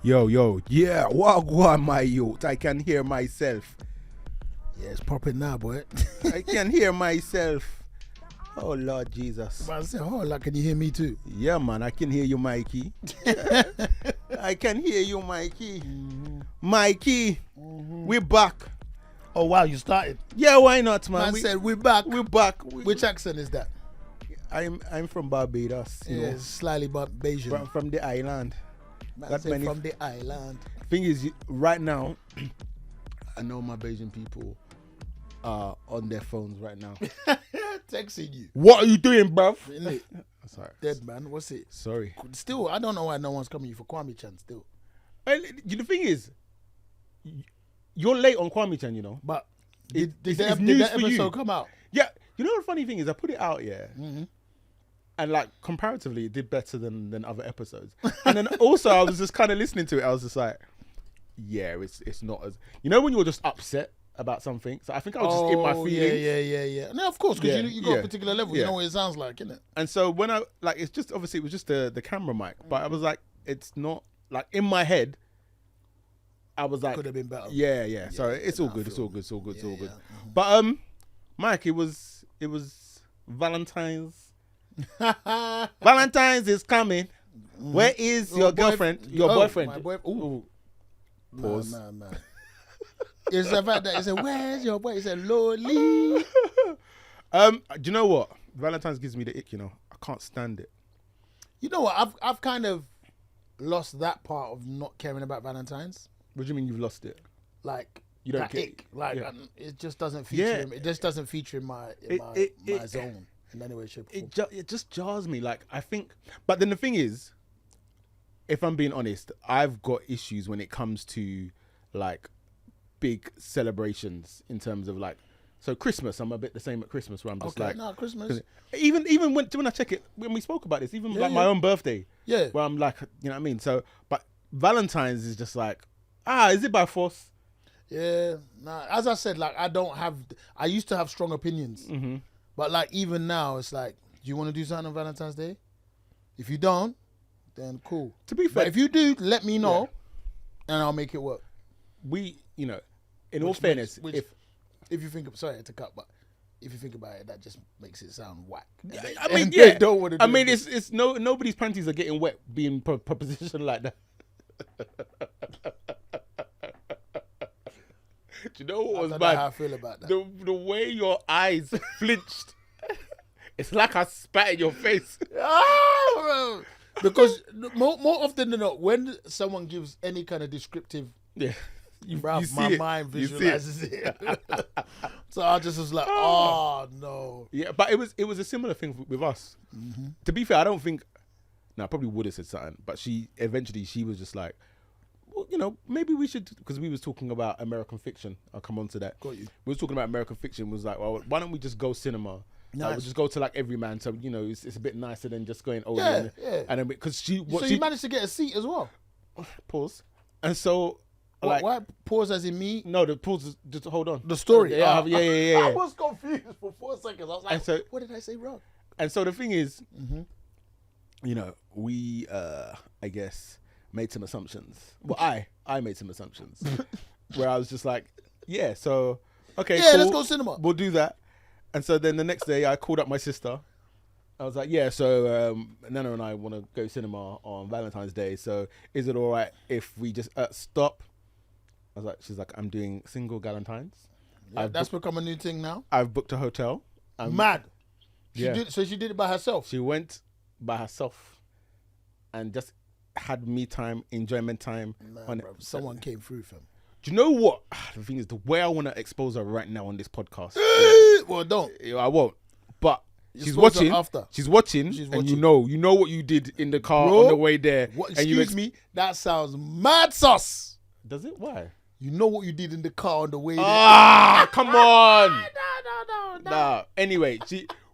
Yo, yeah, what my youth? I can hear myself. Yeah, it's popping now, boy. I can hear myself. Oh, Lord Jesus. I said, oh, like, can you hear me too? Yeah, man, I can hear you, Mikey. I can hear you, Mikey. Mm-hmm. Mikey, we're back. Oh, wow, you started? Yeah, why not, man? Man said, we're back. We're back. Which accent is that? I'm from Barbados. You know, slightly Barbadian. From the island. Man said from the island. Thing is, right now, I know my Bayesian people are on their phones right now. Texting you. What are you doing, bruv? Sorry. Dead man, what's it? Sorry. Still, I don't know why no one's coming you for Kwame Chan still. The thing is, you're late on Kwame Chan, you know. But did that episode come out? Yeah. You know the funny thing is, I put it out, yeah. Mm-hmm. And like comparatively, it did better than other episodes. And then also, I was just kind of listening to it. I was just like, yeah, it's not as, you know, when you're just upset about something. So I think I was just in my feelings. Yeah. No, of course, because you got a particular level. You know what it sounds like, innit? And so when I like, it's just obviously it was just the camera mic, but I was like, it's not like in my head. I was like, could have been better. Yeah. So it's all good. It's all good. Mm-hmm. But Mike, it was Valentines. Valentines is coming. Mm. Where is your girlfriend? Your boyfriend? My boyfriend. Ooh. Pause. Nah. It's the fact that he said, "Where's your boy?" He said, "Loli." Do you know what? Valentine's gives me the ick. You know, I can't stand it. You know what? I've kind of lost that part of not caring about Valentine's. What do you mean you've lost it? Like you don't that ick. Like it just doesn't feature. It just doesn't feature in my zone. In any way, shape, or form. It just jars me. Like I think, but then the thing is, if I'm being honest, I've got issues when it comes to like big celebrations in terms of like, so Christmas. I'm a bit the same at Christmas where I'm just Christmas. Even when I check it, when we spoke about this, even my own birthday, where I'm like, you know what I mean. So, but Valentine's is just like, is it by force? Yeah, nah. As I said, like I used to have strong opinions. Mm-hmm. But like even now, it's like, do you want to do something on Valentine's Day? If you don't, then cool. To be fair, but if you do, let me know, and I'll make it work. In all fairness, if you think, sorry to cut, but if you think about it, that just makes it sound whack. They don't want to. It's nobody's panties are getting wet being propositioned like that. Do you know what was bad? How I feel about that. The way your eyes flinched. It's like I spat in your face. Because more often than not, when someone gives any kind of descriptive, my mind visualizes it. So I just was like, oh no. Yeah, but it was a similar thing with us. Mm-hmm. To be fair, I don't think. No, I probably would have said something, but she was just like, well, you know, maybe we should, because we was talking about American Fiction. I'll come on to that. Got you. We was talking about American Fiction. Was like, well, why don't we just go cinema? Nice. We'll just go to like Everyman. So you know, it's a bit nicer than just going. Yeah. And then because you managed to get a seat as well. Pause. And so. Why pause as in me? No, the pause is just hold on. The story. Yeah. I was confused for 4 seconds. I was like, what did I say wrong? And so the thing is, you know, we I guess made some assumptions. Well, I made some assumptions where I was just like, so okay, cool. Let's go cinema. We'll do that. And so then the next day I called up my sister. I was like, so Nana and I want to go cinema on Valentine's Day. So is it all right if we just stop? I was like, she's like, I'm doing single Valentines. Yeah, that's become a new thing now. I've booked a hotel. Mad. She did it by herself. She went by herself and just had me time, enjoyment time. Man, bro, someone came through, fam. Do you know what? The thing is, the way I want to expose her right now on this podcast. Well, don't. I won't. But she's watching. She's watching. And you know what you did in the car on the way there. Excuse me? That sounds mad sus. Does it? Why? You know what you did in the car on the way there. Come on. No. Anyway,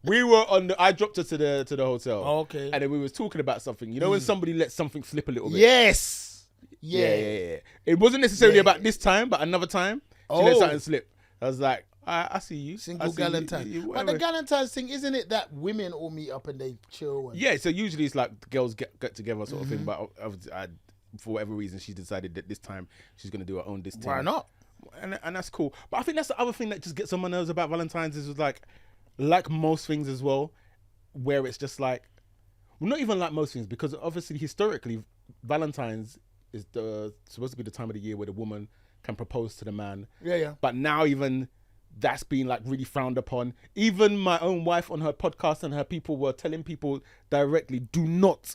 we were I dropped her to the hotel. Oh, okay. And then we was talking about something. You know when somebody lets something slip a little bit? Yes. Yeah. It wasn't necessarily about this time, but another time she let something slip. I was like, I see you. Single Valentine. But the Valentine's thing, isn't it that women all meet up and they chill? Yeah, so usually it's like the girls get together sort of thing. But for whatever reason, she decided that this time she's going to do her own this thing. Why not? And that's cool. But I think that's the other thing that just gets on my nerves about Valentine's is like most things as well, where it's just like, well, not even like most things, because obviously historically, Valentine's is supposed to be the time of the year where the woman can propose to the man. Yeah. But now even that's been like really frowned upon. Even my own wife on her podcast and her people were telling people directly, do not.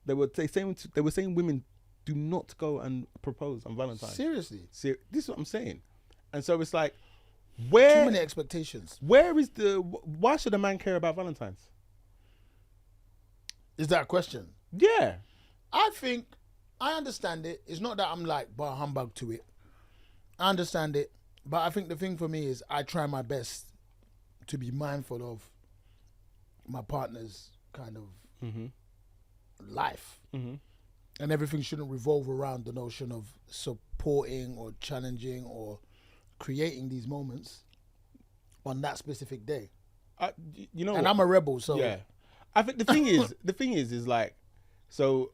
They were saying women do not go and propose on Valentine's. Seriously. This is what I'm saying. And so it's like, where... Too many expectations. Where is why should a man care about Valentine's? Is that a question? Yeah. I think, I understand it. It's not that I'm like bar humbug to it. I understand it. But I think the thing for me is I try my best to be mindful of my partner's kind of life. Mm-hmm. And everything shouldn't revolve around the notion of supporting or challenging or creating these moments on that specific day. You know, and I'm a rebel, so yeah. I think the thing is like, so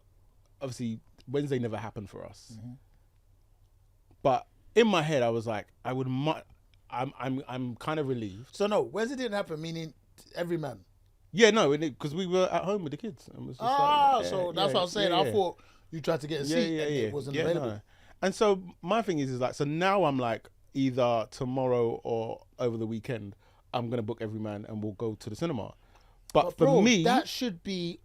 obviously Wednesday never happened for us, but in my head I was like, I'm kind of relieved. So no, Wednesday didn't happen, meaning every man. Yeah, no, because we were at home with the kids. And it was just so that's what I was saying. I thought you tried to get a seat and it wasn't available. No. And so my thing is like, so now I'm like, either tomorrow or over the weekend, I'm gonna book every man and we'll go to the cinema. But for bro, me, that should be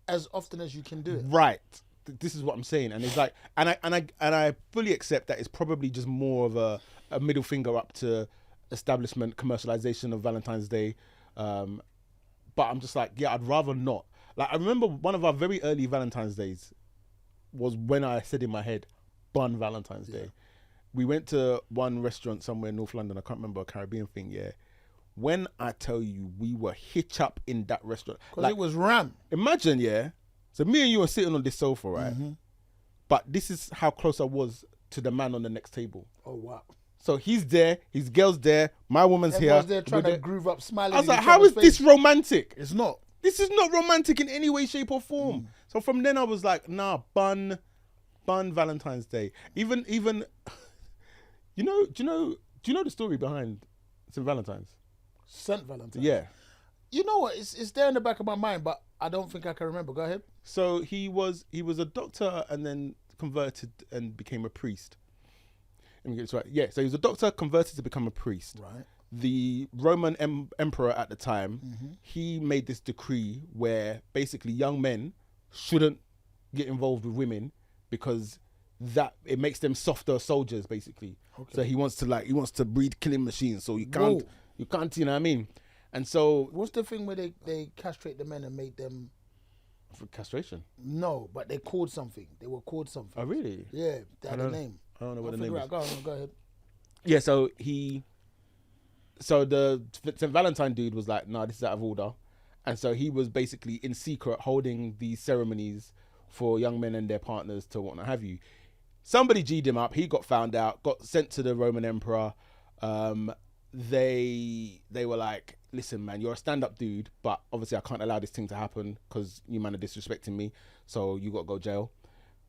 as often as you can do it. Right. This is what I'm saying, and it's like, and I fully accept that it's probably just more of a middle finger up to establishment commercialization of Valentine's Day. But I'm just like, yeah, I'd rather not. Like, I remember one of our very early Valentine's Days was when I said in my head, bun Valentine's Day. We went to one restaurant somewhere in North London. I can't remember, a Caribbean thing, yeah. When I tell you, we were hitch up in that restaurant. Because like, it was ram. Imagine, yeah. So me and you are sitting on this sofa, right? But this is how close I was to the man on the next table. Oh, wow. So he's there, his girl's there, my woman's Everyone's here. there trying to groove up, smiling. I was like, how is this romantic? It's not. This is not romantic in any way, shape, or form. So from then I was like, nah, bun Valentine's Day. Even, do you know the story behind St. Valentine's? St. Valentine's? Yeah. You know what? It's there in the back of my mind, but I don't think I can remember. Go ahead. So he was a doctor and then converted and became a priest. Let me get this right. Yeah, so he was a doctor, converted to become a priest. Right. The Roman emperor at the time, he made this decree where basically young men shouldn't get involved with women because that it makes them softer soldiers, basically. Okay. So he wants to breed killing machines. So you can't, you know what I mean? And so what's the thing where they castrate the men and make them for castration? No, but they called something. They were called something. Oh really? Yeah, they had a name. I don't know what the name is. Go ahead. Yeah, so the St. Valentine dude was like, nah, this is out of order. And so he was basically in secret holding these ceremonies for young men and their partners to what have you. Somebody G'd him up. He got found out, got sent to the Roman emperor. They were like, listen, man, you're a stand-up dude, but obviously I can't allow this thing to happen because you man are disrespecting me. So you got to go jail.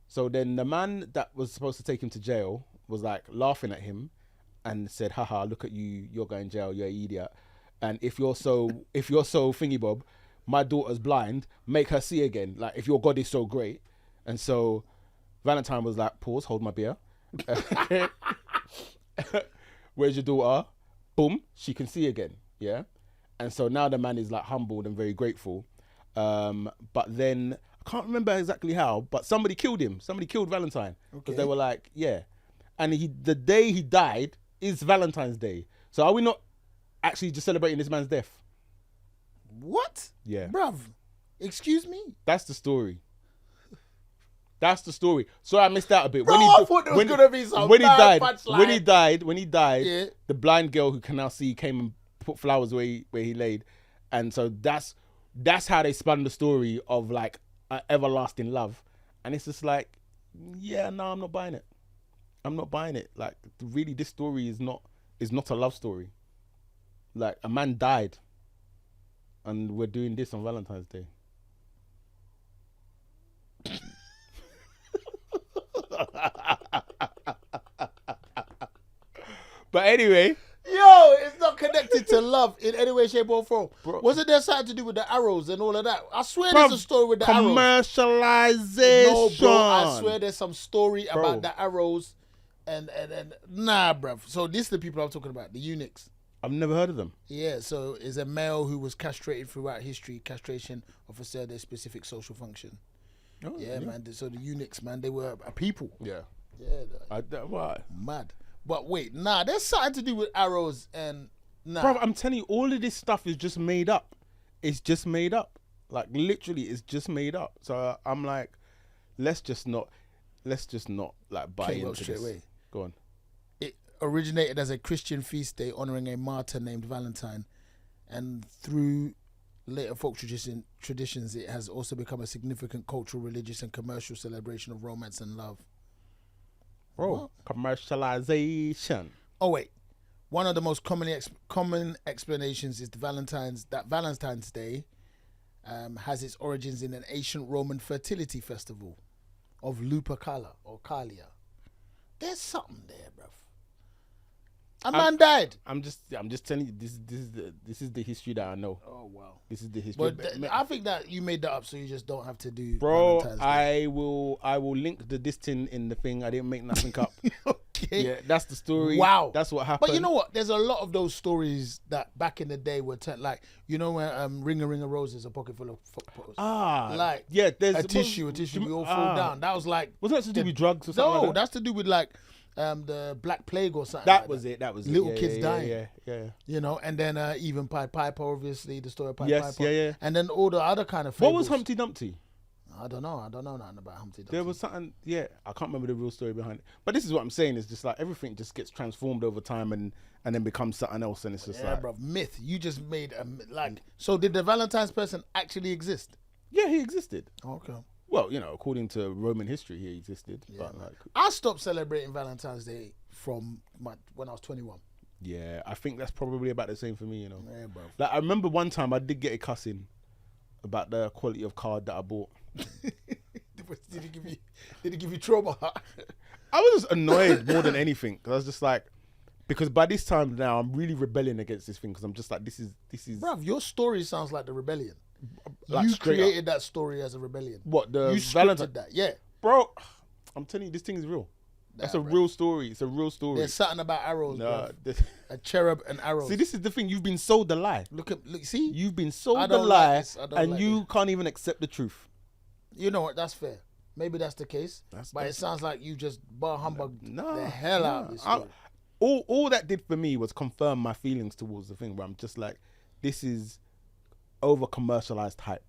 So then the man that was supposed to take him to jail was like laughing at him and said, haha, look at you, you're going to jail, you're an idiot. And if you're so thingy bob, my daughter's blind, make her see again. Like, if your God is so great. And so Valentine was like, pause, hold my beer. Where's your daughter? Boom, she can see again. Yeah. And so now the man is like humbled and very grateful. But then I can't remember exactly how, but somebody killed him. Somebody killed Valentine because they were like, yeah. And the day he died is Valentine's Day. So are we not actually just celebrating this man's death? What? Yeah. Bruv, excuse me? That's the story. That's the story. So I missed out a bit. Bro, I thought there was going to be some when he died, yeah. The blind girl who can now see came and put flowers where he laid. And so that's how they spun the story of like everlasting love. And it's just like, yeah, no, I'm not buying it. I'm not buying it. Like, really, this story is not a love story. Like, a man died and we're doing this on Valentine's Day. But anyway, Yo, it's not connected to love in any way, shape, or form. Bro. Wasn't there something to do with the arrows and all of that? I swear Bruv, there's a story with the arrows. commercialization. No, bro, I swear there's some story about the arrows and nah, bruv. So these are the people I'm talking about, the eunuchs. I've never heard of them. Yeah, so is a male who was castrated throughout history. Castration of a certain specific social function. Oh, Yeah, man. So the eunuchs, man, they were a people. Yeah. Yeah, Why? mad. But wait, nah, there's something to do with arrows and nah. Bro, I'm telling you, all of this stuff is just made up. It's just made up. Like literally, it's just made up. So I'm like, let's just not like buy Okay, well, into straight this. away. Go on. It originated as a Christian feast day honoring a martyr named Valentine, and through later folk traditions, it has also become a significant cultural, religious, and commercial celebration of romance and love. Bro, commercialization. Oh wait, one of the most common explanations is Valentine's Day has its origins in an ancient Roman fertility festival of Lupercalia or Calia. There's something there, bruv. A man died. I'm just telling you, this is the history that I know. Oh wow. This is the history. But I think that you made that up, so you just don't have to do. Bro, Valentine's Day. I will link this thing in the thing. I didn't make nothing up. Okay. Yeah, that's the story. Wow. That's what happened. But you know what? There's a lot of those stories that back in the day were like, you know, when Ring a Roses, a pocket full of photos. Like yeah, there's a tissue. We all fall down. That was like. Wasn't that to do with drugs or something? No, like that? that's to do with like the Black Plague or something. That like was it. That was little it. kids dying. Yeah. You know, and then even Pied Piper, obviously the story of Pied Yes, Piper. yeah. And then all the other kind of. What fables. was Humpty Dumpty? I don't know nothing about Humpty Dumpty. There was something, yeah, I can't remember the real story behind it. But this is what I'm saying, is just like everything just gets transformed over time and then becomes something else, and it's just like, bro, myth. You just made so did the Valentine's person actually exist? Yeah, he existed. Okay. Well, you know, according to Roman history, he existed. Yeah, but like, I stopped celebrating Valentine's Day from when I was 21. yeah, I think that's probably about the same for me, you know. Yeah, bro. Like I remember one time I did get a cussing about the quality of card that I bought. Did he give you trauma? I was just annoyed more than anything, because I was just like, because by this time now I'm really rebelling against this thing, because I'm just like, this is. Bruv, your story sounds like the rebellion. Like you straight created that story as a rebellion. What, the you Valentine? scripted that? Yeah, bro. I'm telling you, this thing is real. That's a real story. It's a real story. there's something about arrows. Nah, Bruv. A cherub and arrows. see, this is the thing. You've been sold the lie. Look, see, You've been sold I the don't lie, like this. I don't and like you can't even accept the truth. you know what? That's fair. Maybe that's the case. But it sounds like you just bar humbugged the hell out of this story. All that did for me was confirm my feelings towards the thing, where I'm just like, this is over commercialized hype.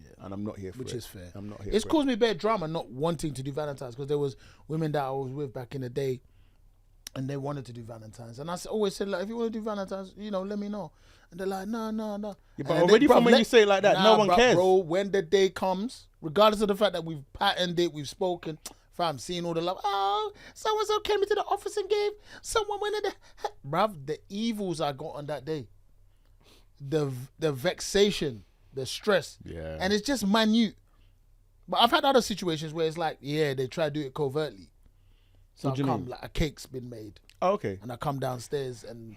Yeah, and I'm not here for it. Which is fair. I'm not here. It's for caused me bad drama not wanting to do Valentine's, because there was women that I was with back in the day, and they wanted to do Valentine's, and I always said, like, if you want to do Valentine's, you know, let me know. And they're like, no. Yeah, but already from when you say it like that, no one cares. Bro, when the day comes, regardless of the fact that we've patterned it, we've spoken, fam, seeing all the love. Oh, so-and-so came into the office and gave someone one of the... Bruv, the evils I got on that day. The vexation, the stress. Yeah. And it's just minute. But I've had other situations where it's like, yeah, they try to do it covertly. So What do you mean? like a cake's been made. Oh, okay. And I come downstairs and,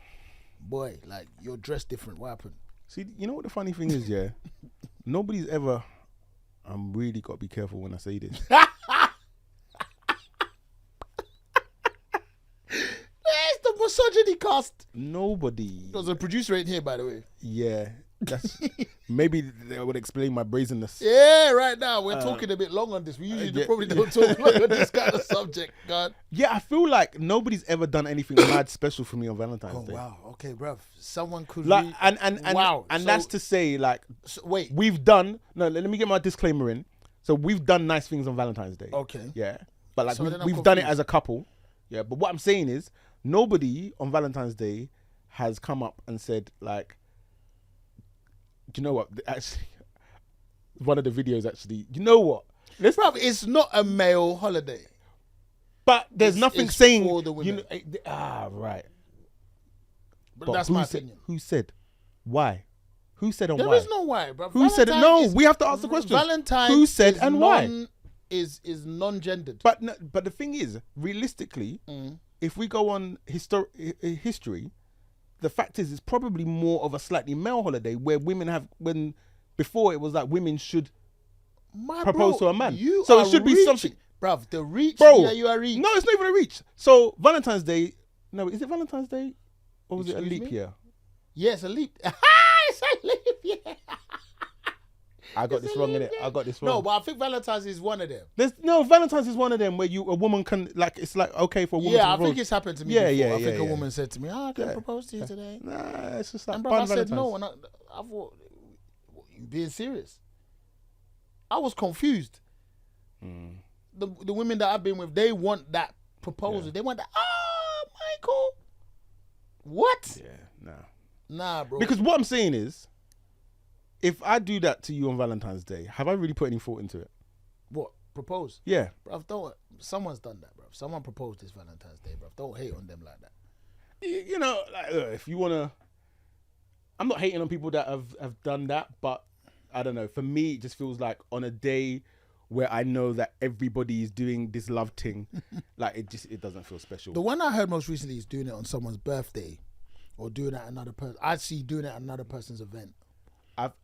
boy, like, you're dressed different. What happened? See, you know what the funny thing is, yeah? Nobody's ever... I'm really got to be careful when I say this. It's the misogyny cast. Nobody... There's a producer in here, by the way. Yeah. That's maybe that would explain my brazenness. Yeah, right now we're talking a bit long on this. We usually probably don't talk long on this kind of subject, God. Yeah, I feel like nobody's ever done anything mad special for me on Valentine's Day. Wow. Okay, bruv. Someone could Like, and wow. and So- that's to say, like, so, wait. we've done. No, let me get my disclaimer in. So we've done nice things on Valentine's Day. Okay. Yeah, but like So then I'm we've done it confused. as a couple. Yeah, but what I'm saying is, nobody on Valentine's Day has come up and said, like, do you know what? Actually, one of the videos actually. You know what? Bruv, it's not a male holiday. But there's nothing it's saying. for the You women. know, right. But that's my opinion. Who said? Why? Who said and There why? is no why, bruv. Who said it? Valentine No, is- we have to ask the question. Valentine Who said is and why? Is non-gendered. But the thing is, realistically, if we go on history, the fact is, it's probably more of a slightly male holiday where women have, when before it was like women should propose to a man. So it should be something. Bruv, the reach, Bro, yeah, you are reach. No, it's not even a reach. So Valentine's Day, no, is it Valentine's Day? Or was it a leap year? Yeah, it's a leap. It's a leap year. I got this wrong, innit? I got this wrong. No, but I think Valentine's is one of them. Valentine's is one of them where a woman can, like, it's like okay for a woman to propose. I think it's happened to me before. I think a woman said to me, I can propose to you today. Nah, it's just like, and bro, I said no, and I thought, you being serious? I was confused. The women that I've been with, they want that proposal. They want that, Michael. What? Yeah, nah, bro. Because what I'm saying is, if I do that to you on Valentine's Day, have I really put any thought into it? What? Propose? Yeah. Bruv, someone's done that, bro. Someone proposed this Valentine's Day, bro. Don't hate on them like that. You know, like, if you want to, I'm not hating on people that have done that, but I don't know. For me, it just feels like on a day where I know that everybody is doing this love thing, like it doesn't feel special. The one I heard most recently is doing it on someone's birthday, or doing it at another person. I see doing it at another person's event.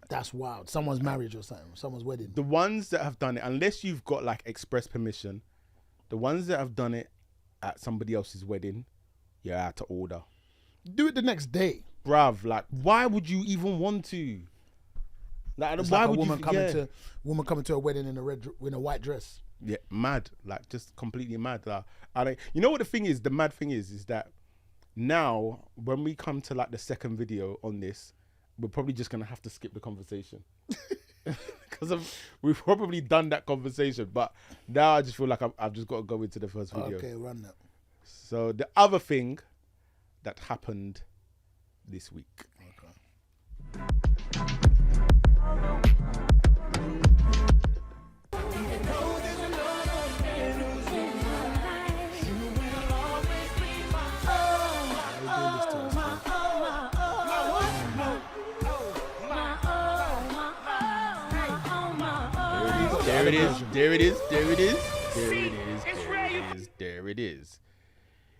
That's wild. Someone's marriage or something. Someone's wedding. The ones that have done it, unless you've got like express permission, the ones that have done it at somebody else's wedding, you're out of order. Do it the next day, bruv. Like, why would you even want to? Like, it's why like would woman you? Woman coming to a wedding in a white dress. Yeah, mad. Like, just completely mad. Like, I don't. You know what the thing is? The mad thing is that now when we come to like the second video on this, we're probably just gonna have to skip the conversation because we've probably done that conversation. But now I just feel like I've just got to go into the first video. Okay, run that. So the other thing that happened this week. Okay. There it is.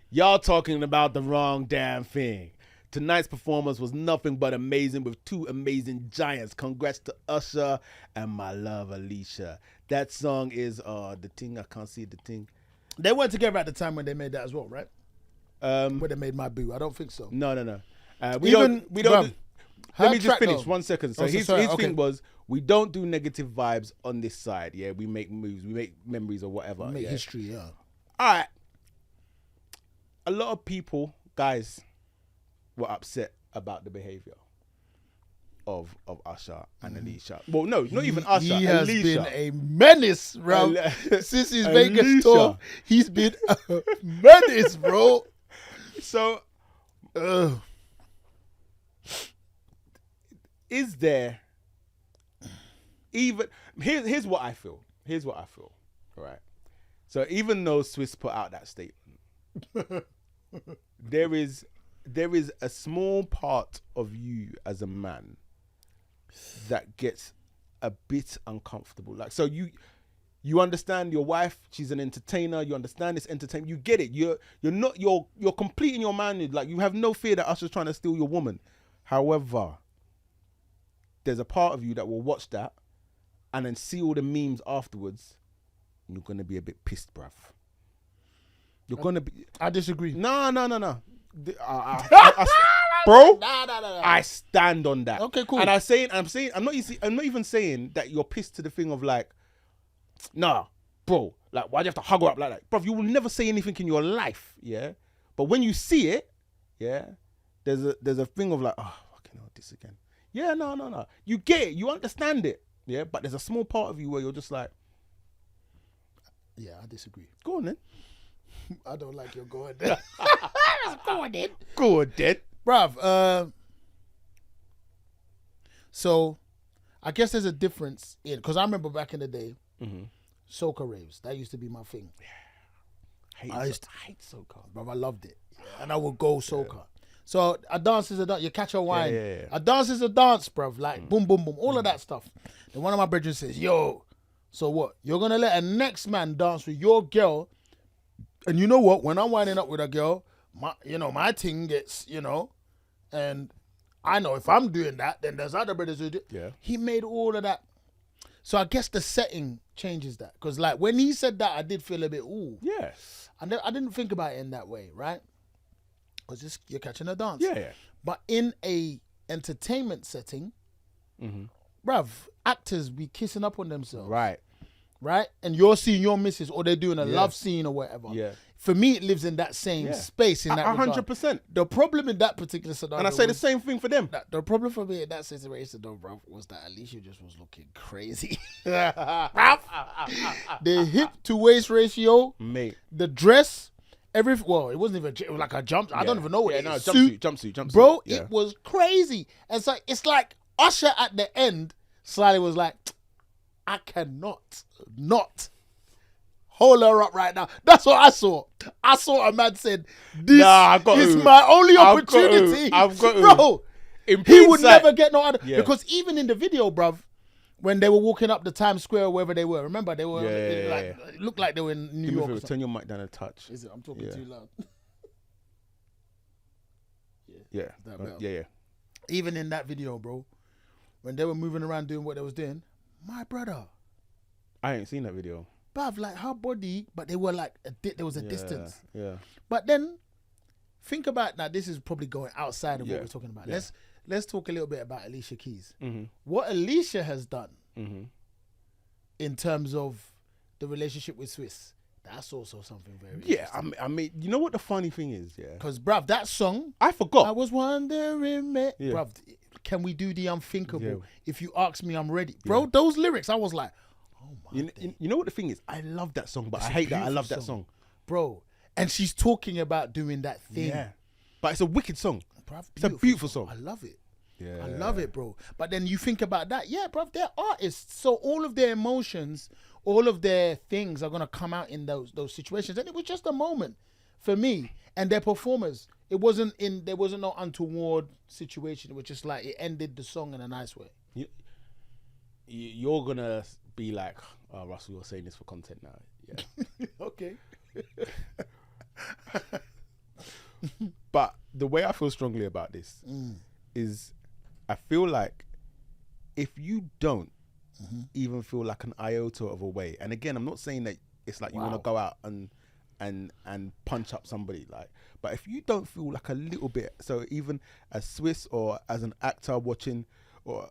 Y'all talking about the wrong damn thing. Tonight's performance was nothing but amazing with two amazing giants. Congrats to Usher and my love Alicia. That song is The Thing. I can't see the thing. They weren't together at the time when they made that as well, right? When they made My Boo. I don't think so. No. We don't. Let me just finish 1 second. So his thing was, we don't do negative vibes on this side. Yeah, we make moves, we make memories or whatever. We make history, yeah. All right. A lot of people, guys, were upset about the behavior of Usher and Alicia. Well, no, not even Usher. He has Alicia. been a menace, bro. Since his Vegas tour, he's been a menace, bro. So, is there even here's what I feel. All right. So even though Swiss put out that statement, there is a small part of you as a man that gets a bit uncomfortable. Like, so you understand your wife, she's an entertainer, you understand this entertainment, you get it. You're complete in your manhood. Like, you have no fear that Usher's trying to steal your woman. However, there's a part of you that will watch that and then see all the memes afterwards, and you're gonna be a bit pissed, bruv. You're gonna be. I disagree. No. Bro, I stand on that. Okay, cool. And I'm not even saying that you're pissed to the thing of like, nah, bro, like, why do you have to hug her up like that? Bro, you will never say anything in your life, yeah? But when you see it, yeah, there's a thing of like, oh, fucking hell, this again. Yeah, no. You get it, you understand it, yeah? But there's a small part of you where you're just like, yeah, I disagree. go on then. I don't like your going there. Go on then. Bruv, so I guess there's a difference in, because I remember back in the day, soca raves, that used to be my thing. Yeah. I hate soca. Bruv, I loved it. And I would go soca. Yeah. So a dance is a dance. You catch a wine. Yeah. A dance is a dance, bruv. Like, boom, boom, boom. All of that stuff. Then one of my brethren says, yo, so what? You're going to let a next man dance with your girl And you know what? When I'm winding up with a girl, my thing gets, and I know if I'm doing that, then there's other brothers who do. Yeah. He made all of that. So I guess the setting changes that. Because like when he said that, I did feel a bit, ooh. Yes. I didn't think about it in that way, right? Because you're catching a dance. Yeah. But in a entertainment setting, bruv, actors be kissing up on themselves. Right? And you're seeing your missus or they're doing a love scene or whatever. Yeah. For me, it lives in that same space in that 100%. The problem in that particular scenario, And I say the same thing for them. The problem for me in that situation, though, bro, was that Alicia just was looking crazy. The hip to waist ratio, mate. The dress, it wasn't even. It was like a jump. I don't even know what it is. Jumpsuit. Bro, it was crazy. And so it's like Usher at the end slightly was like, I cannot not hold her up right now. That's what I saw. I saw a man said, "This is my only opportunity." I've got bro. He would never get no other because even in the video, bruv, when they were walking up the Times Square, wherever they were, remember they were it looked like they were in New York. Turn your mic down a touch. Is it? I'm talking too loud. Yeah. Even in that video, bro, when they were moving around doing what they was doing, my brother. I ain't seen that video. Bruv, like her body, but they were like, there was a distance. Yeah. But then, think about, now this is probably going outside of what we're talking about. Yeah. Let's talk a little bit about Alicia Keys. Mm-hmm. What Alicia has done in terms of the relationship with Swiss, that's also something very interesting. I mean, you know what the funny thing is, Because, bruv, that song, I forgot. I was wondering, bruv, can we do the unthinkable? Yeah. If you ask me, I'm ready. Bro, those lyrics, I was like, oh my you know what the thing is? I love that song, but I hate that I love that song. Bro, and she's talking about doing that thing. Yeah. But it's a wicked song. Bruv, it's a beautiful song. I love it. Yeah. I love it, bro. But then you think about that. Yeah, bruv, they're artists. So all of their emotions, all of their things are going to come out in those situations. And it was just a moment for me. And they're performers. There wasn't no untoward situation. It was just like it ended the song in a nice way. You're going to be like, oh, Russell, you're saying this for content now. Yeah. Okay. But the way I feel strongly about this is I feel like if you don't even feel like an iota of a way, and again, I'm not saying that it's like you want to go out and punch up somebody, like, but if you don't feel like a little bit, so even as Swiss or as an actor watching or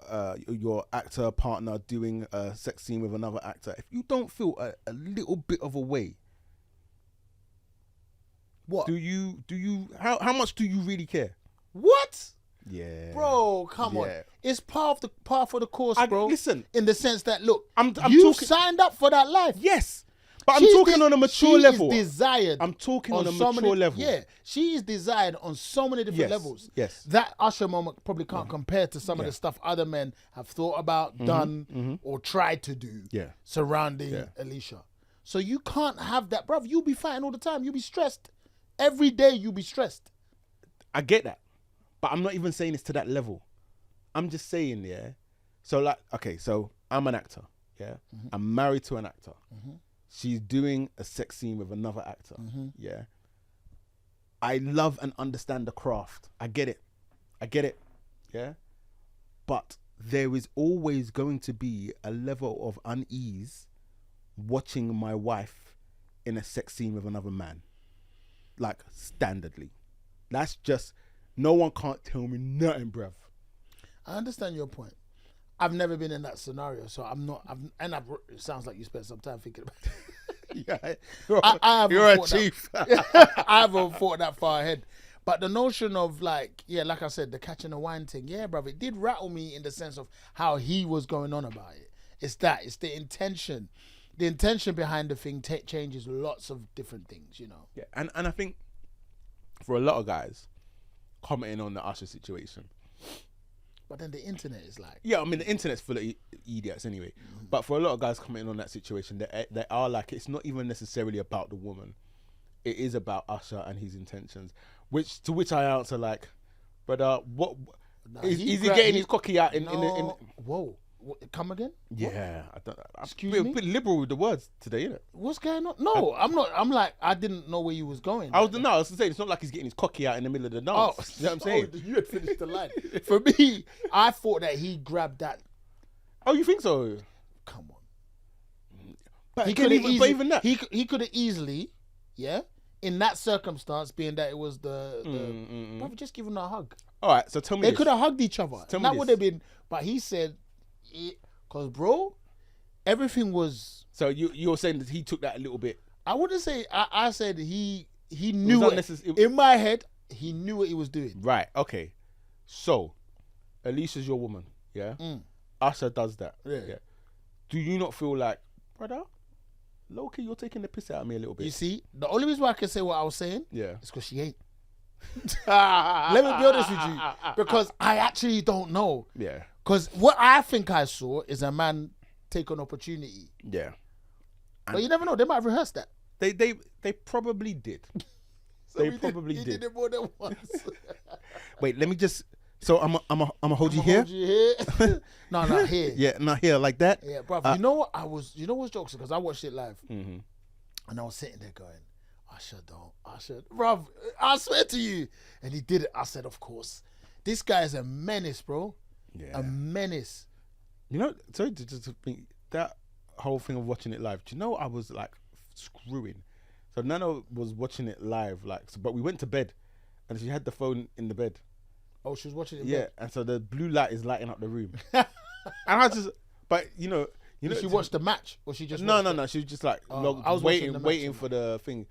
your actor partner doing a sex scene with another actor, if you don't feel a little bit of a way, what do you how much do you really care? What? Yeah, bro, come on. It's part of the course, bro. Listen, in the sense that, look, I'm you talking, signed up for that life. Yes, but I'm talking on a mature level. Desired. I'm talking on a mature level. Yeah, she is desired on so many different levels. Yes, that Usher moment probably can't compare to some of the stuff other men have thought about, done, or tried to do. Surrounding Alicia. So you can't have that, bruv. You'll be fighting all the time. You'll be stressed every day. You'll be stressed. I get that. But I'm not even saying it's to that level. I'm just saying, so like, okay, so I'm an actor, I'm married to an actor. She's doing a sex scene with another actor, I love and understand the craft. I get it, But there is always going to be a level of unease watching my wife in a sex scene with another man. Like, standardly. That's just... No one can't tell me nothing, bruv. I understand your point. I've never been in that scenario, so I'm not. It sounds like you spent some time thinking about it. You're a chief. I haven't thought that far ahead. But the notion of like I said, the catching the wine thing, bruv, it did rattle me in the sense of how he was going on about it. It's the intention. The intention behind the thing changes lots of different things, Yeah, and I think for a lot of guys, commenting on the Usher situation. But then the internet is like... Yeah, I mean, the internet's full of idiots anyway. But for a lot of guys commenting on that situation, they are like, it's not even necessarily about the woman. It is about Usher and his intentions. To which I answer like, but what... Is he getting his cocky out in... Whoa. Come again? Yeah, I'm Excuse a me? bit liberal with the words today, innit? What's going on? No, I'm not. I'm like, I didn't know where you was going. I was saying it's not like he's getting his cocky out in the middle of the dance. You know what I'm saying? You had finished the line. For me, I thought that he grabbed that. Oh, you think so? Come on. But He again, could even, but even that. He could have easily, yeah, in that circumstance, being that it was the brother, just give him a hug. All right, so tell me They this. could have hugged each other. Tell me That this. would have been. But he said, because bro, everything was. So you're saying that he took that a little bit. I wouldn't say. I said he knew was it. unnecessary. In my head, he knew what he was doing. Right, okay. So, Alicia's your woman, yeah? Usher does that. Yeah. Do you not feel like, brother, low-key, you're taking the piss out of me a little bit? You see, the only reason why I can say what I was saying Yeah. is because she ain't. Let me be honest with you, because I actually don't know. Yeah. Because what I think I saw is a man take an opportunity. Yeah. But you never know. They might have rehearsed that. They probably did. They probably He did. did it more than once. Wait, let me just. So I'm a hold you here. Hold you here. No, not here. Yeah, not here like that. Yeah, bro. You know what? You know what's jokes? Because I watched it live, and I was sitting there going, Usher, bro. I swear to you, and he did it. I said, of course. This guy is a menace, bro. Yeah. A menace. You know, sorry to just think that whole thing of watching it live. Do you know I was like screwing? So Nana was watching it live, but we went to bed, and she had the phone in the bed. Oh, she was watching it. Yeah, and so the blue light is lighting up the room. And I just, but you know, Did she watch the match, or she just no. She was just like I was watching the match waiting for the thing.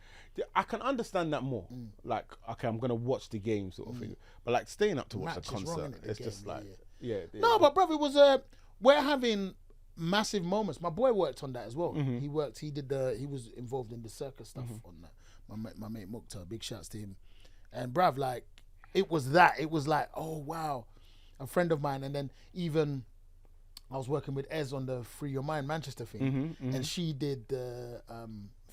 I can understand that more. Like, okay, I'm gonna watch the game sort of thing, but like staying up to watch Match a is wrong, concert, innit, the it's game, just like, yeah. yeah. but brother, it was we're having massive moments. My boy worked on that as well. He was involved in the circus stuff on that. My mate Mukhtar, big shouts to him. And bruv, like, it was like, oh wow, a friend of mine. And then even I was working with Ez on the Free Your Mind Manchester thing, and she did the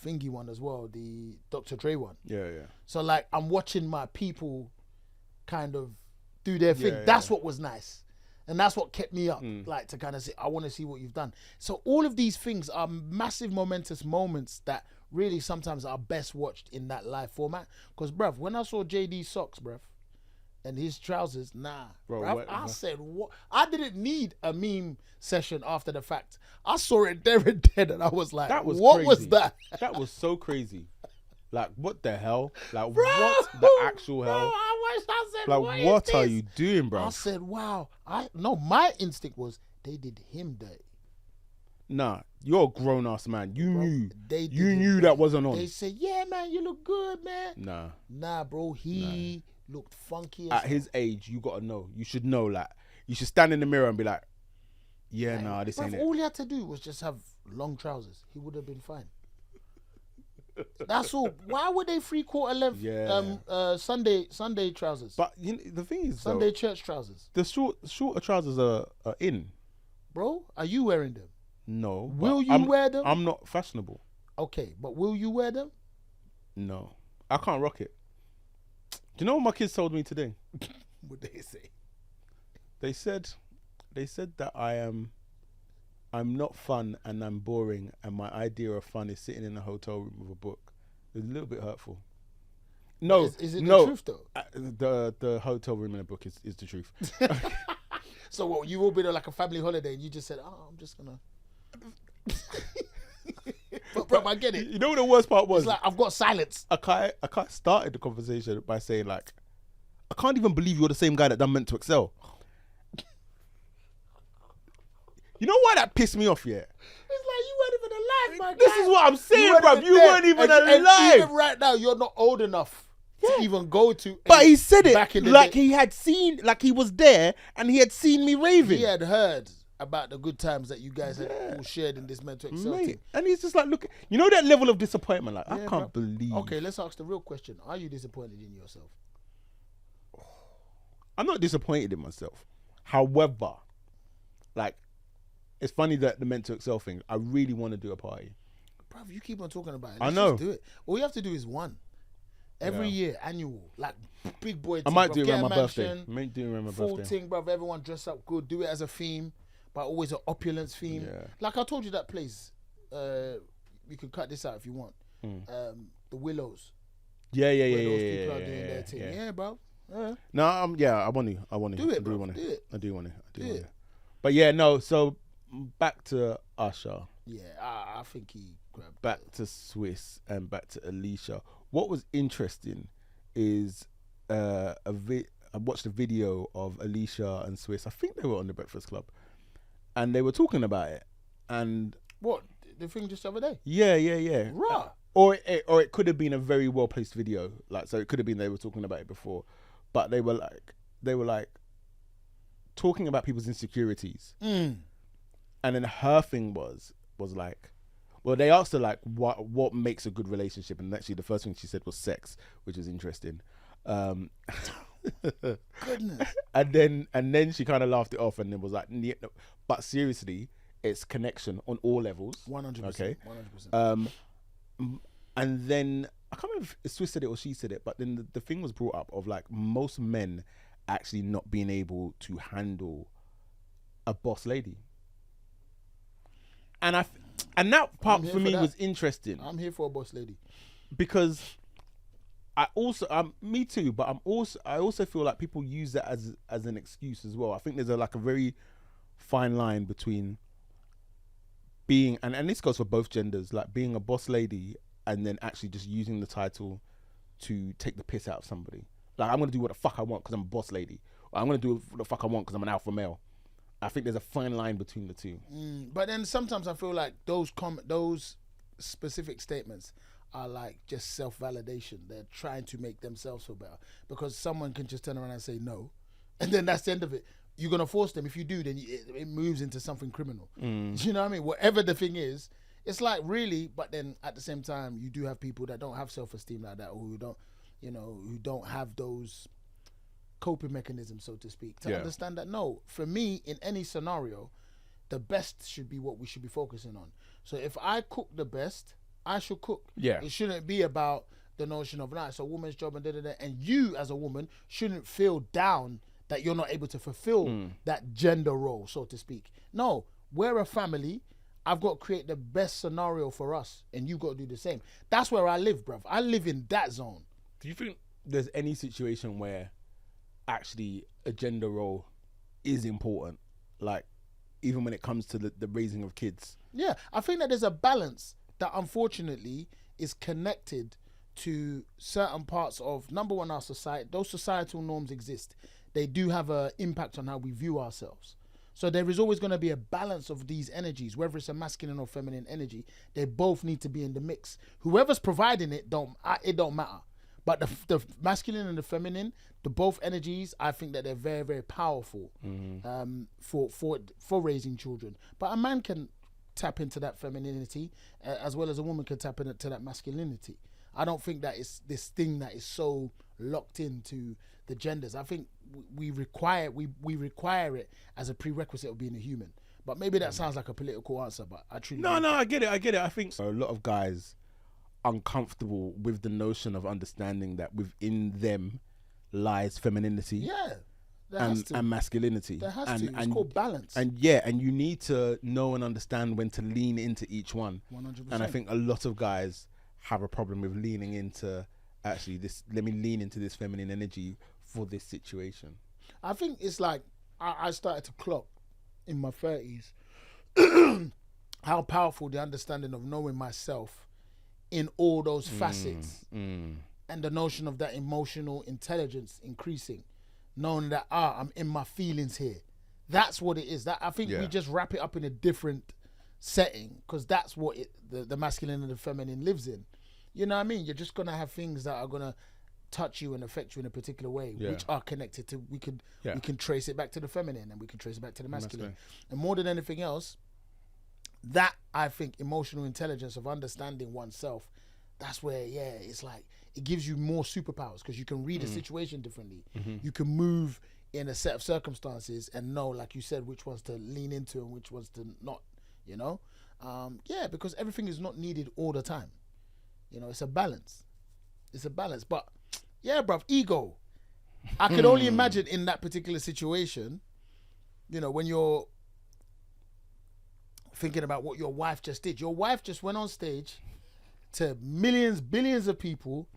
thingy one as well, the Dr. Dre one. Yeah. So like, I'm watching my people kind of do their thing. Yeah, That's yeah. what was nice. And that's what kept me up, like, to kind of say, I want to see what you've done. So all of these things are massive momentous moments that really sometimes are best watched in that live format. Because, bruv, when I saw JD's socks, bruv, and his trousers, Bro, bruv, what- I said, what? I didn't need a meme session after the fact. I saw it there and then, and I was like, That was what crazy. was that? That was so crazy. Like, what the hell? Like, Bro, what the actual bro, hell? I wish I said, Like, is what are this? you doing, bro? I said, wow. My instinct was they did him dirty. Nah, you're a grown ass man. You knew. They did You him knew dirty. that wasn't on. They said, yeah, man, you look good, man. Nah. Nah, bro, he looked funky as At hell. his age, you gotta know. You should know. Like, you should stand in the mirror and be like, yeah, nah, this Bruv, ain't it. all he had to do was just have long trousers. He would have been fine. That's all. Why were they 3/4 length Sunday trousers? But you know, the thing is, Sunday though, church trousers. the shorter trousers are in. Bro, are you wearing them? No. Will but you wear them? I'm not fashionable. Okay, but will you wear them? No. I can't rock it. Do you know what my kids told me today? What they say? They said that I'm not fun and I'm boring, and my idea of fun is sitting in a hotel room with a book. It's a little bit hurtful. No, Is it no, the truth though? The hotel room in a book is the truth. So what? You will be there like a family holiday, and you just said, "Oh, I'm just gonna." But bro, I get it. You know what the worst part was? It's like I've got silence. I started the conversation by saying like, I can't even believe you're the same guy that done Meant to Excel. You know why that pissed me off? Yeah. It's like you weren't even alive, my This guy. is what I'm saying, weren't bruv. You there. weren't even And alive. even right now, you're not old enough to even go to. But he said back it in the like day. he had seen, like he was there and he had seen me raving. He had heard about the good times that you guys had all shared in this mental Excel Mate. team. And he's just like, look, you know that level of disappointment? Like, I Yeah, can't bro. believe. Okay, let's ask the real question. Are you disappointed in yourself? I'm not disappointed in myself. However, like, it's funny that the Meant to Excel thing, I really want to do a party. Bro, you keep on talking about it. I Let's know. just do it. All you have to do is one. Every year, annual, like big boy. I Thing, might bruv. do it Get around a my birthday. mansion, I might do it around my full birthday. thing, bruv. Everyone dress up good. Do it as a theme. but always an opulence theme. Yeah. Like I told you that place. You can cut this out if you want. The Willows. Yeah. Where those people are doing their thing. Yeah, bro. Yeah. No, I want to. Do it, I bro. do want Do to. it. I do want to. Do it. But yeah, no. So back to Usher. Yeah, I think he grabbed. Back to Swiss and back to Alicia. What was interesting is I watched a video of Alicia and Swiss. I think they were on the Breakfast Club, and they were talking about it. And What the thing just the other day? yeah. Raw. Or it could have been a very well placed video. Like, so it could have been they were talking about it before, but they were like talking about people's insecurities. And then her thing was like, well, they asked her like what makes a good relationship, and actually the first thing she said was sex, which was interesting. Goodness. And then she kind of laughed it off and then was like, no. But seriously, it's connection on all levels. 100%. Okay. 100%. And then I can't remember if Swiss said it or she said it, but then the thing was brought up of like most men actually not being able to handle a boss lady. And that part for me was interesting. I'm here for a boss lady. Because I also, me too, but I also feel like people use that as an excuse as well. I think there's a very fine line between being, and this goes for both genders, like being a boss lady and then actually just using the title to take the piss out of somebody. Like, I'm going to do what the fuck I want because I'm a boss lady. Or I'm going to do what the fuck I want because I'm an alpha male. I think there's a fine line between the two. But then sometimes I feel like those specific statements are like just self-validation. They're trying to make themselves feel better because someone can just turn around and say no, and then that's the end of it. You're gonna force them. If you do, then it moves into something criminal. Do you know what I mean? Whatever the thing is, it's like really. But then at the same time, you do have people that don't have self-esteem like that, or who don't have those coping mechanisms, so to speak, to understand that no, for me, in any scenario, the best should be what we should be focusing on. So if I cook the best, I should cook. Yeah. It shouldn't be about the notion of, nah, it's a woman's job and da-da-da. And you as a woman shouldn't feel down that you're not able to fulfill that gender role, so to speak. No, we're a family. I've got to create the best scenario for us, and you got to do the same. That's where I live, bruv. I live in that zone. Do you think there's any situation where actually a gender role is important? Like, even when it comes to the raising of kids? Yeah, I think that there's a balance that unfortunately is connected to certain parts of, number one, our society. Those societal norms exist. They do have an impact on how we view ourselves. So there is always going to be a balance of these energies, whether it's a masculine or feminine energy. They both need to be in the mix. Whoever's providing it don't matter. But the masculine and the feminine, the both energies, I think that they're very, very powerful for raising children. But a man can tap into that femininity as well as a woman can tap into that masculinity. I don't think that it's this thing that is so locked into the genders. I think we require it as a prerequisite of being a human. But maybe that sounds like a political answer, but I truly No, I get it. I think a lot of guys uncomfortable with the notion of understanding that within them lies femininity. Yeah. And masculinity. There has to. It's called balance. And you need to know and understand when to lean into each one. 100%. And I think a lot of guys have a problem with leaning into actually this. Let me lean into this feminine energy for this situation. I think it's like I started to clock in my 30s how powerful the understanding of knowing myself in all those facets and the notion of that emotional intelligence increasing, knowing that I'm in my feelings here. That's what it is. That I think we just wrap it up in a different setting because that's what the masculine and the feminine lives in. You know what I mean? You're just gonna have things that are gonna touch you and affect you in a particular way, which are connected to. We can trace it back to the feminine and we can trace it back to the masculine. And more than anything else, that I think emotional intelligence of understanding oneself. That's where it's like it gives you more superpowers because you can read a situation differently. You can move in a set of circumstances and know, like you said, which ones to lean into and which ones to not. You know, because everything is not needed all the time. You know, it's a balance. But yeah, bruv, ego. I could only imagine in that particular situation, you know, when you're thinking about what your wife just did. Your wife just went on stage to millions, billions of people,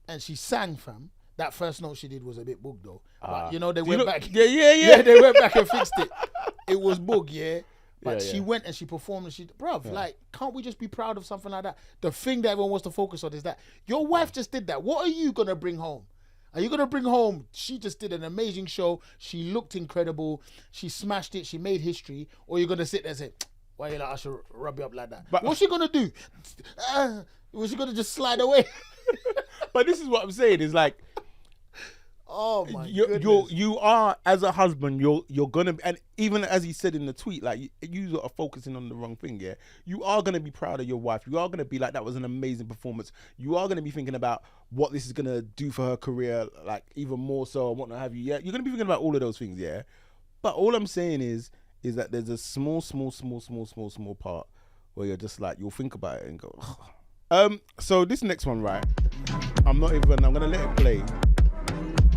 and she sang, fam. That first note she did was a bit boog though. But you know, they went back. Yeah. They went back and fixed it. It was boog, yeah. But Yeah, she went and she performed and she, bruv, like, can't we just be proud of something like that? The thing that everyone wants to focus on is that your wife just did that. What are you going to bring home? Are you going to bring home, she just did an amazing show, she looked incredible, she smashed it, she made history, or you're going to sit there and say, why you like I should rub you up like that? But what's she going to do? Was she going to just slide away? But this is what I'm saying, is like, oh my goodness. you are, as a husband, you're gonna, and even as he said in the tweet, like you are focusing on the wrong thing. Yeah, you are gonna be proud of your wife. You are gonna be like, that was an amazing performance. You are gonna be thinking about what this is gonna do for her career, like even more so, and whatnot have you. Yeah, you're gonna be thinking about all of those things. Yeah, but all I'm saying is that there's a small part where you're just like, you'll think about it and go. Ugh. So this next one, right? I'm gonna let it play.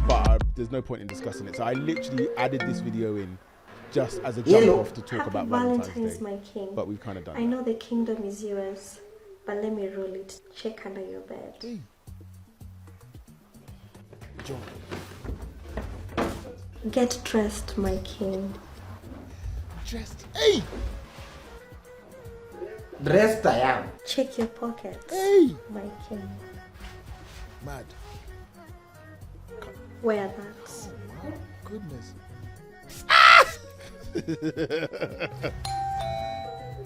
But there's no point in discussing it. So I literally added this video in just as a jump off to talk about Valentine's Day. My king. But we've kind of done I know the kingdom is yours, but let me roll it. Check under your bed. Hey. John. Get dressed, my king. Dressed. Hey! Dressed I am. Check your pockets, Hey! my king. Mad. Wear that. Oh, my goodness.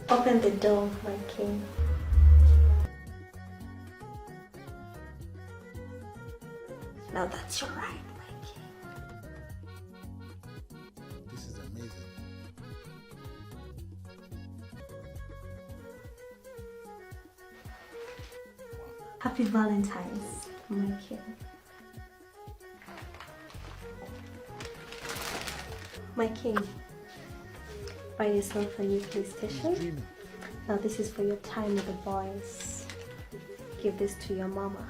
Open the door, my king. Now that's your right, my king. This is amazing. Happy Valentine's, my king. My king, buy yourself a new PlayStation. Now this is for your time with the boys. Give this to your mama.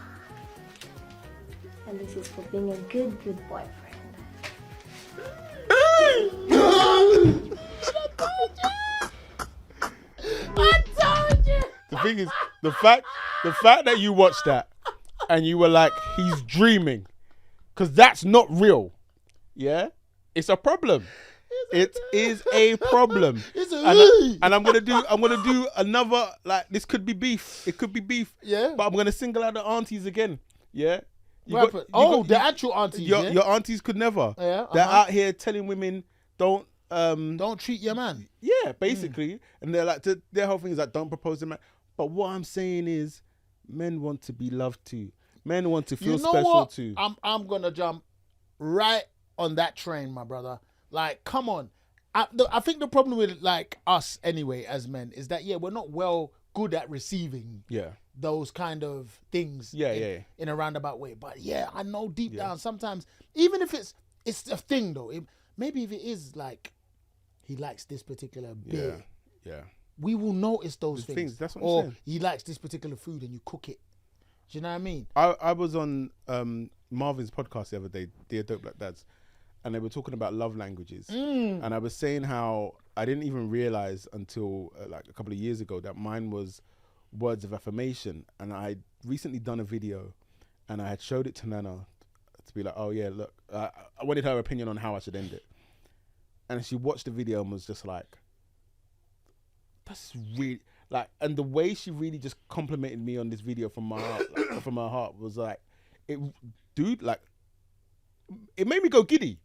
And this is for being a good boyfriend. I told you! The thing is, the fact that you watched that and you were like, he's dreaming, because that's not real. Yeah, it's a problem. It is a problem. And I'm gonna do another, like, this could be beef. It could be beef. Yeah. But I'm gonna single out the aunties again. Yeah. The actual aunties. Your aunties could never. Yeah. They're out here telling women don't treat your man. Yeah, basically. And they're like, their whole thing is like, don't propose to man. But what I'm saying is, men want to be loved too. Men want to feel special too. I'm gonna jump right on that train, my brother. Like, come on. I think the problem with, like, us anyway as men is that, we're not good at receiving those kind of things in a roundabout way. But I know deep down sometimes, even if it's a thing though, maybe if it is like he likes this particular beer, we will notice those things. That's what or I'm saying. he likes this particular food and you cook it. Do you know what I mean? I was on Marvin's podcast the other day, Dear Dope Black Dads, and they were talking about love languages. And I was saying how I didn't even realize until like a couple of years ago that mine was words of affirmation. And I had recently done a video and I had showed it to Nana to be like, oh yeah, look, I wanted her opinion on how I should end it. And she watched the video and was just like, that's really, like, and the way she really just complimented me on this video from my heart, like, from her heart, was like, it made me go giddy.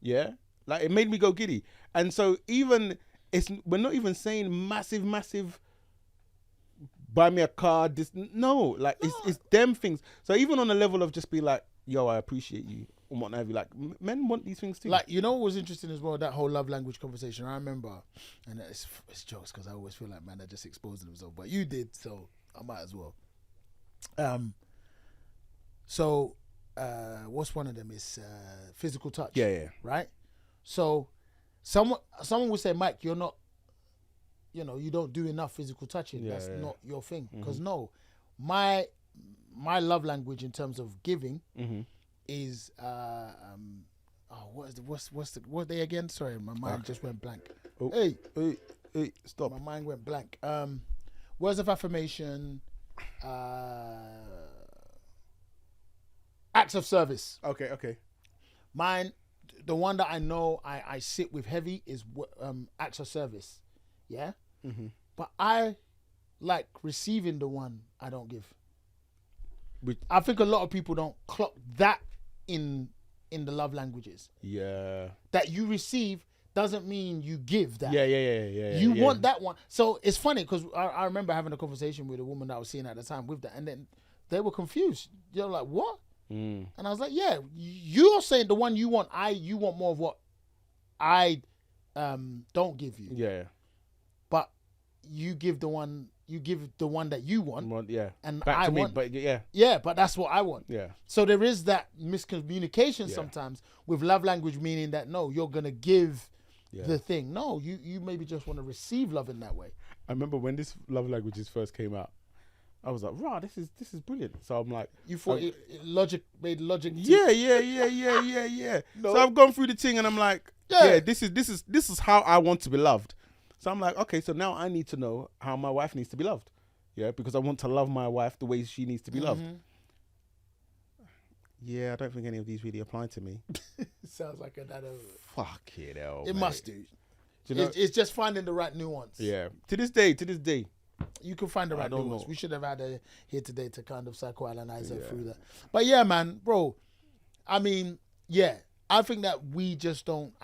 Yeah, like, it made me go giddy. And so we're not even saying massive buy me a car, it's them things. So even on the level of just be like, yo, I appreciate you and whatnot have you, like, men want these things too. Like, you know what was interesting as well, that whole love language conversation. I remember, and it's jokes because I always feel like, man, they're just exposing themselves, but you did, so I might as well. What's one of them is physical touch. Yeah. Right? So someone would say, Mike, you're not, you don't do enough physical touching. That's not your thing. Because no, my love language in terms of giving is what are they again? Sorry, my mind just went blank. Oh, Hey. hey, stop. My mind went blank. Words of affirmation. Acts of service. Okay. Mine, the one that I know I sit with heavy is acts of service. Yeah? Mm-hmm. But I like receiving the one I don't give. Which, I think a lot of people don't clock that in the love languages. yeah. That you receive doesn't mean you give that. Yeah. You want that one. So it's funny because I remember having a conversation with a woman that I was seeing at the time with that, and then they were confused. They're like, what? And I was like, yeah, you're saying the one you want, you want more of what I don't give you. Yeah. But you give the one that you want. Yeah. And Back I to want, me, but yeah. yeah, but that's what I want. Yeah. So there is that miscommunication Yeah. sometimes with love language, meaning that no, you're gonna give Yeah. the thing. No, you maybe just want to receive love in that way. I remember when this love languages first came out, I was like, "Rah, this is brilliant." So I'm like, You thought it made logic. yeah. No. So I've gone through the thing, and I'm like, Yeah. yeah, this is how I want to be loved. So I'm like, okay, so now I need to know how my wife needs to be loved, yeah, because I want to love my wife the way she needs to be loved. Yeah, I don't think any of these really apply to me. Sounds like another. Fuck it, hell. It must do. Do you know? It's just finding the right nuance. Yeah. To this day. You can find the right don't nuance. know. We should have had her here today to kind of psychoanalyze her through that. But yeah, man, bro. I mean, yeah, I think that we just don't.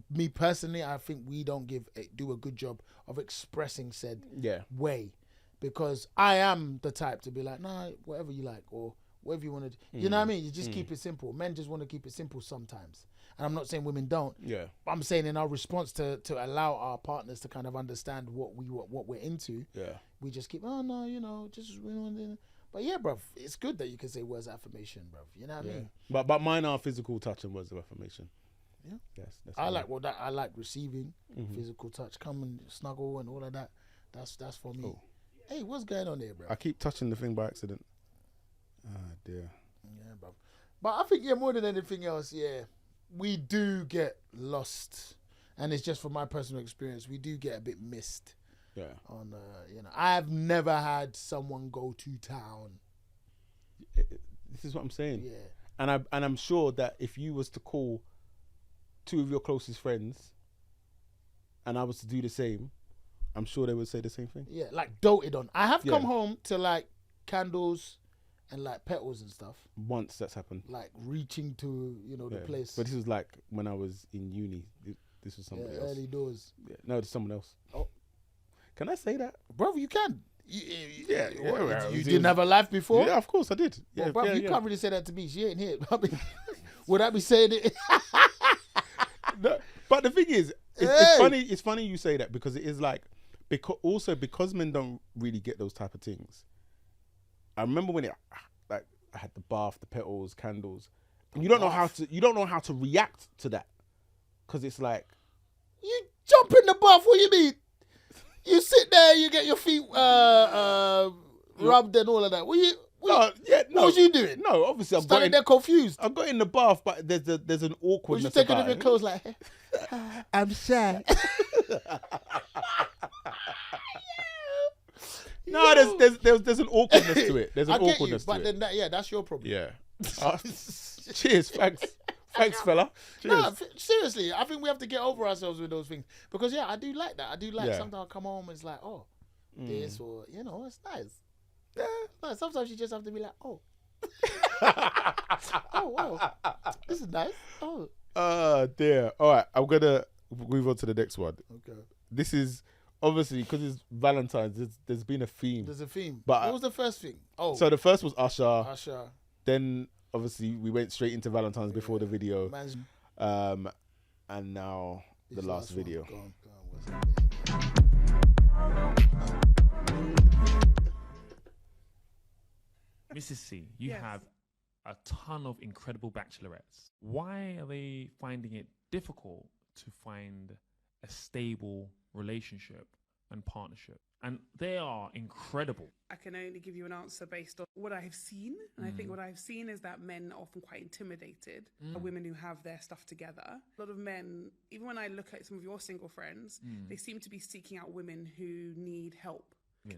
Me personally, I think we don't do a good job of expressing said way, because I am the type to be like, nah, whatever you like or whatever you want to do. You know what I mean? You just keep it simple. Men just want to keep it simple sometimes. And I'm not saying women don't. Yeah. But I'm saying in our response to allow our partners to kind of understand what we're into. Yeah. We just keep, oh no, just. But yeah, bruv, it's good that you can say words of affirmation, bruv. You know what I mean? But mine are physical touch and words of affirmation. Yeah. Yes. I like receiving physical touch, come and snuggle and all of that. That's for me. Oh. Hey, what's going on there, bro? I keep touching the thing by accident. Ah, dear. Yeah, bro. But I think more than anything else, we do get lost, and it's just from my personal experience. We do get a bit missed. Yeah. On I've never had someone go to town. This is what I'm saying. Yeah. And I'm sure that if you was to call two of your closest friends, and I was to do the same, I'm sure they would say the same thing. Yeah, like doted on. I have come home to like candles and like petals and stuff. Once that's happened. Like reaching to, the place. But this was like when I was in uni. This was somebody else. Early doors. Yeah. No, it's someone else. Oh. Can I say that? Bro, you can. You didn't have a life before? Yeah, of course I did. Yeah, well, bro, you can't really say that to me. She ain't here. I mean, would I be saying it? No, but the thing is, it's funny you say that, because it is like, because men don't really get those type of things. I remember when I had the bath, the petals, candles, and you don't know how to react to that, because it's like, you jump in the bath. What do you mean? You sit there, you get your feet rubbed and all of that. What was you doing? No, obviously I'm standing there confused. I got in the bath, but there's an awkwardness. Was you taking off your clothes like? I'm shy. No, there's an awkwardness to it. There's an awkwardness to it. But then that's your problem. Yeah. Cheers, thanks, fella. Cheers. No, seriously, I think we have to get over ourselves with those things, because I do like that. I do like sometimes I come home and it's like, oh, this, or it's nice. Yeah. No, sometimes you just have to be like, oh. Oh, wow. This is nice. Oh. Dear. All right, I'm gonna move on to the next one. Okay. This is obviously because it's Valentine's. There's been a theme. There's a theme. But what was the first thing? Oh. So the first was Usher. Usher. Then obviously we went straight into Valentine's before the video. And now the last video. Go on. Mrs. C, you have a ton of incredible bachelorettes. Why are they finding it difficult to find a stable relationship and partnership? and they are incredible. I can only give you an answer based on what I have seen. And I think what I've seen is that men are often quite intimidated by women who have their stuff together. A lot of men, even when I look at some of your single friends, they seem to be seeking out women who need help.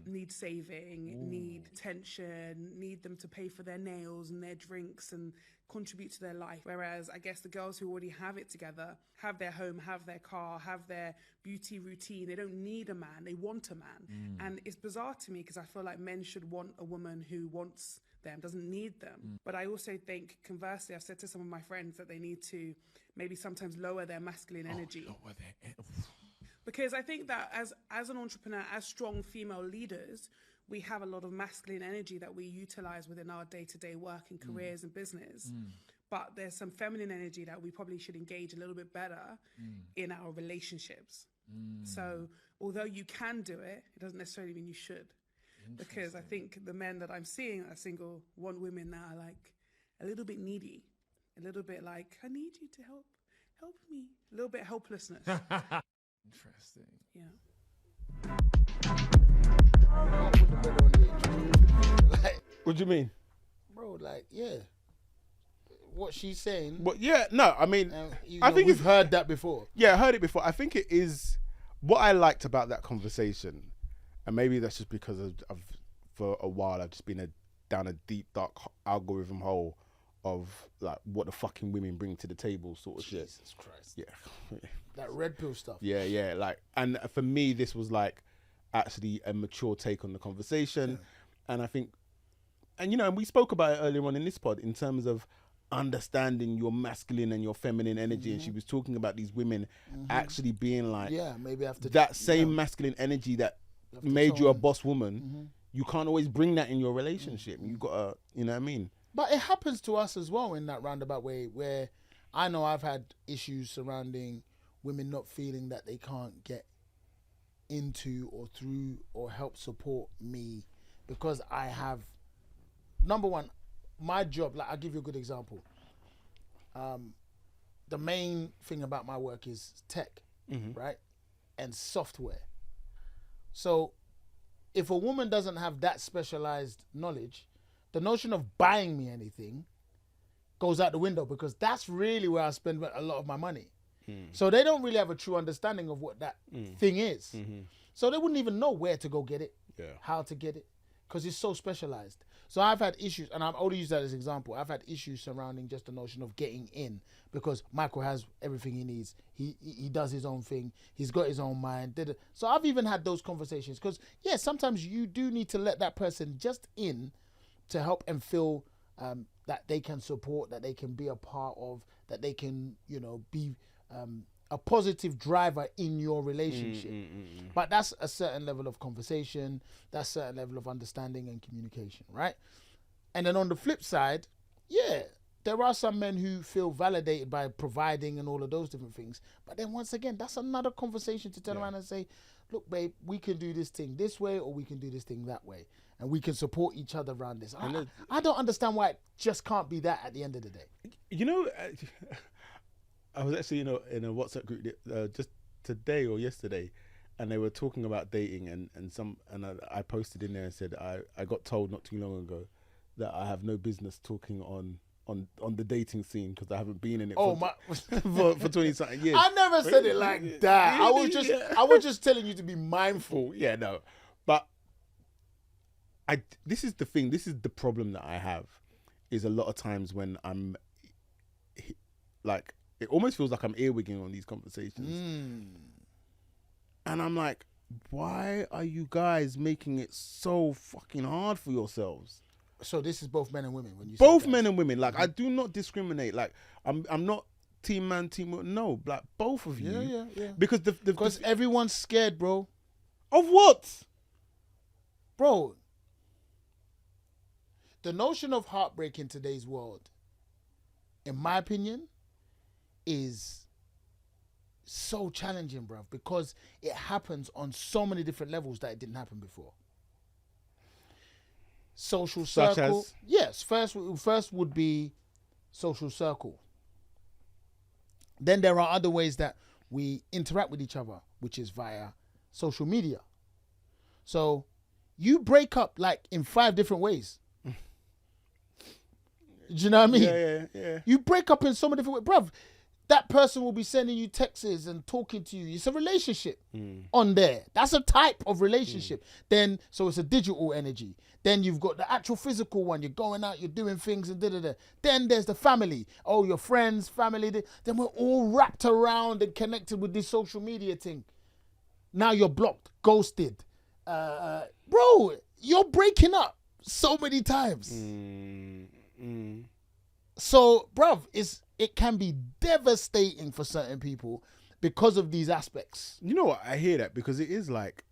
Need saving, need attention, need them to pay for their nails and their drinks and contribute to their life. Whereas I guess the girls who already have it together, have their home, have their car, have their beauty routine, they don't need a man, they want a man. And it's bizarre to me because I feel like men should want a woman who wants them, doesn't need them. But I also think, conversely, I've said to some of my friends that they need to maybe sometimes lower their masculine energy. Because I think that as an entrepreneur, as strong female leaders, we have a lot of masculine energy that we utilize within our day-to-day work and careers and business. But there's some feminine energy that we probably should engage a little bit better in our relationships. So although you can do it, it doesn't necessarily mean you should. Because I think the men that I'm seeing that are single want women that are like a little bit needy, a little bit like, I need you to help me, a little bit helplessness. Interesting. Yeah. What do you mean? Bro, like, yeah. What she's saying. But yeah, no, I mean, I think we've heard that before. Yeah, I heard it before. I think it is what I liked about that conversation, and maybe that's just because I've for a while I've just been down a deep dark algorithm hole of like what the fucking women bring to the table sort of shit. Jesus Christ. Yeah. That red pill stuff. Yeah, like, and for me this was like actually a mature take on the conversation. And I think, and you know, and we spoke about it earlier on in this pod in terms of understanding your masculine and your feminine energy, and she was talking about these women actually being like, maybe after that same masculine energy that made you a boss woman, you can't always bring that in your relationship. You gotta, you know what I mean? But it happens to us as well in that roundabout way, where I know I've had issues surrounding women not feeling that they can't get into or through or help support me because I have, number one, my job. Like, I'll give you a good example. The main thing about my work is tech, right? And software. So if a woman doesn't have that specialized knowledge, the notion of buying me anything goes out the window, because that's really where I spend a lot of my money. So they don't really have a true understanding of what that thing is. So they wouldn't even know where to go get it, how to get it, because it's so specialized. So I've had issues, and I'm only use that as an example. I've had issues surrounding just the notion of getting in, because Michael has everything he needs. He does his own thing. He's got his own mind. So I've even had those conversations, because sometimes you do need to let that person just in to help and feel that they can support, that they can be a part of, that they can, be a positive driver in your relationship. But that's a certain level of conversation, that's a certain level of understanding and communication, right? And then on the flip side, there are some men who feel validated by providing and all of those different things. But then once again, that's another conversation to turn around and say, look, babe, we can do this thing this way, or we can do this thing that way. And we can support each other around this. I don't understand why it just can't be that at the end of the day. You know, I was actually in a WhatsApp group just today or yesterday, and they were talking about dating, and I posted in there and said I got told not too long ago that I have no business talking on the dating scene because I haven't been in it for 20-something years. I never said it like that. I was just telling you to be mindful. Yeah, no. But this is the thing, this is the problem that I have, is a lot of times when I'm like, it almost feels like I'm earwigging on these conversations. And I'm like, why are you guys making it so fucking hard for yourselves? So this is both men and women when you both men and women. Like, I do not discriminate. Like, I'm not team man, team woman. No, like both of you. Yeah. Because everyone's scared, bro. Of what? Bro, the notion of heartbreak in today's world, in my opinion, is so challenging, bro, because it happens on so many different levels that it didn't happen before. Social circle. Such as? Yes, first would be social circle. Then there are other ways that we interact with each other, which is via social media. So you break up like in 5 different ways. Do you know what I mean? Yeah. You break up in so many different ways. Bruv, that person will be sending you texts and talking to you. It's a relationship on there. That's a type of relationship. Then, so it's a digital energy. Then you've got the actual physical one. You're going out, you're doing things and da-da-da. Then there's the family. Oh, your friends, family. Then we're all wrapped around and connected with this social media thing. Now you're blocked, ghosted. Bro, you're breaking up so many times. So, bruv, it can be devastating for certain people because of these aspects. You know what? I hear that because it is like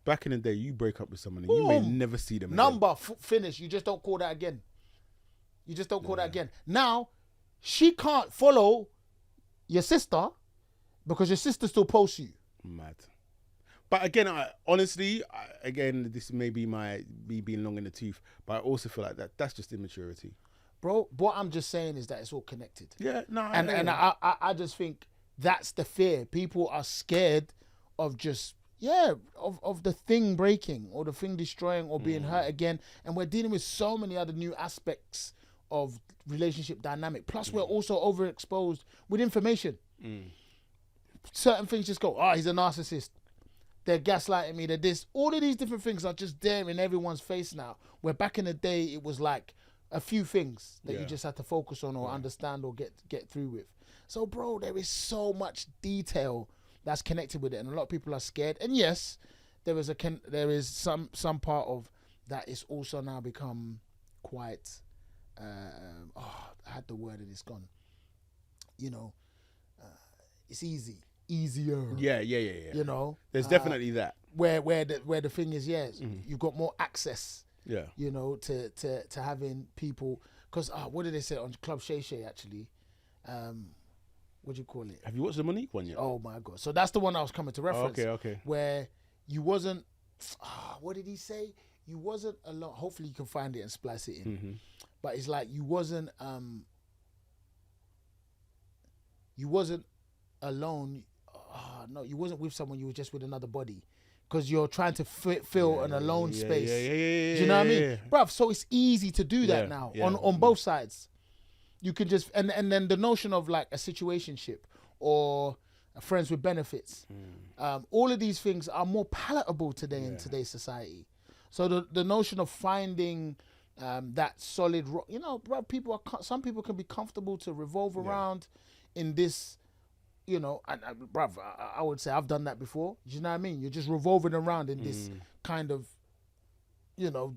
back in the day, you break up with someone and you may never see them again. Finish. You just don't call that again. Now, she can't follow your sister because your sister still posts you. Mad. But again, honestly, this may be me being long in the tooth, but I also feel like that's just immaturity. Bro, what I'm just saying is that it's all connected. Yeah, no. I just think that's the fear. People are scared of just, of the thing breaking or the thing destroying or being hurt again. And we're dealing with so many other new aspects of relationship dynamic. Plus, we're also overexposed with information. Certain things just go, he's a narcissist. They're gaslighting me. They're this. All of these different things are just there in everyone's face now. Where back in the day, it was like a few things that you just had to focus on or understand or get through with. So, bro, there is so much detail that's connected with it, and a lot of people are scared. And yes, there is some part of that is also now become quite. I had the word and it's gone. You know, it's easier. Yeah. You know, there's definitely that. Where the thing is, you've got more access. Yeah. You know, to having people, because what did they say on Club Shay Shay actually? What do you call it? Have you watched the Monique one yet? Oh my God! So that's the one I was coming to reference. Okay. Where you wasn't. What did he say? You wasn't alone. Hopefully you can find it and splice it in. But it's like you wasn't alone. No, you wasn't with someone. You were just with another body. Because you're trying to fill an alone space. Do you know what I mean? Bruv, so it's easy to do that now on both sides. You can just, and then the notion of like a situationship or friends with benefits. All of these things are more palatable today in today's society. So the notion of finding that solid rock, you know, bruv, some people can be comfortable to revolve around in this. You know, and bruv, I would say I've done that before. Do you know what I mean? You're just revolving around in this kind of, you know,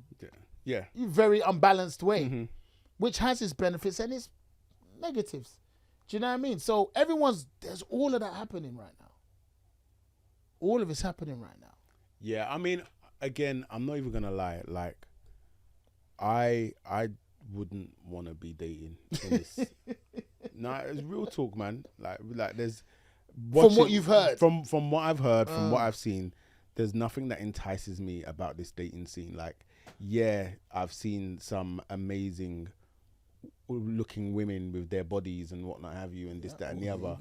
very unbalanced way, which has its benefits and its negatives. Do you know what I mean? So there's all of that happening right now. All of it's happening right now. Yeah, I mean, again, I'm not even gonna lie. Like, I wouldn't want to be dating in this. No, it's real talk, man. Like there's from what you've heard, from what I've heard, from what I've seen, there's nothing that entices me about this dating scene. Like, yeah, I've seen some amazing looking women with their bodies and whatnot have you, and this, that, and the other.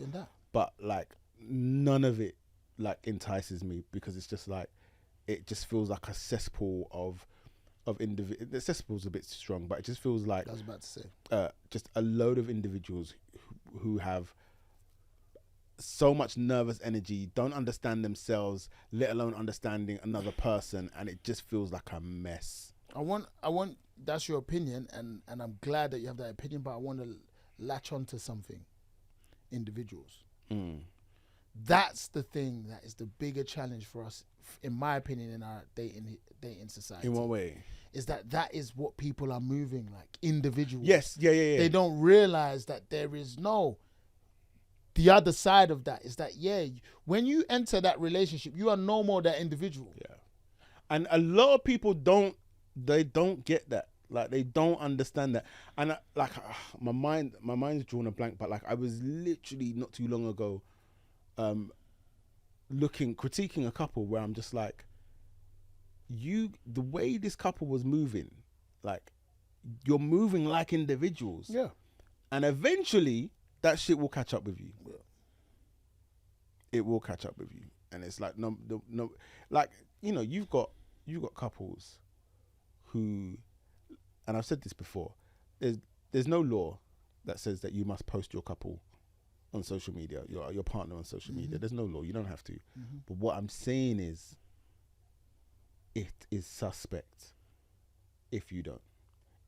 But like, none of it like entices me because it's just like, it just feels like a cesspool of individuals. The cesspool's a bit strong, but it just feels like I was about to say just a load of individuals who have so much nervous energy, don't understand themselves, let alone understanding another person, and it just feels like a mess. I want that's your opinion, and I'm glad that you have that opinion, but I want to latch on to something. Individuals. That's the thing that is the bigger challenge for us, in my opinion, in our dating society. In what way? Is that is what people are moving like, individuals. Yes, yeah. They don't realize that there is the other side of that is that, when you enter that relationship, you are no more that individual. Yeah. And a lot of people don't get that. Like, they don't understand that. And my mind's drawn a blank, but like, I was literally not too long ago critiquing a couple where I'm just like, the way this couple was moving, like, you're moving like individuals. Yeah. And eventually that shit will catch up with you. Yeah. It will catch up with you. And it's like, no, like, you know, you've got you got couples who, and I've said this before, there's no law that says that you must post your couple on social media, your partner on social media. There's no law. You don't have to. But what I'm saying is, it is suspect if you don't.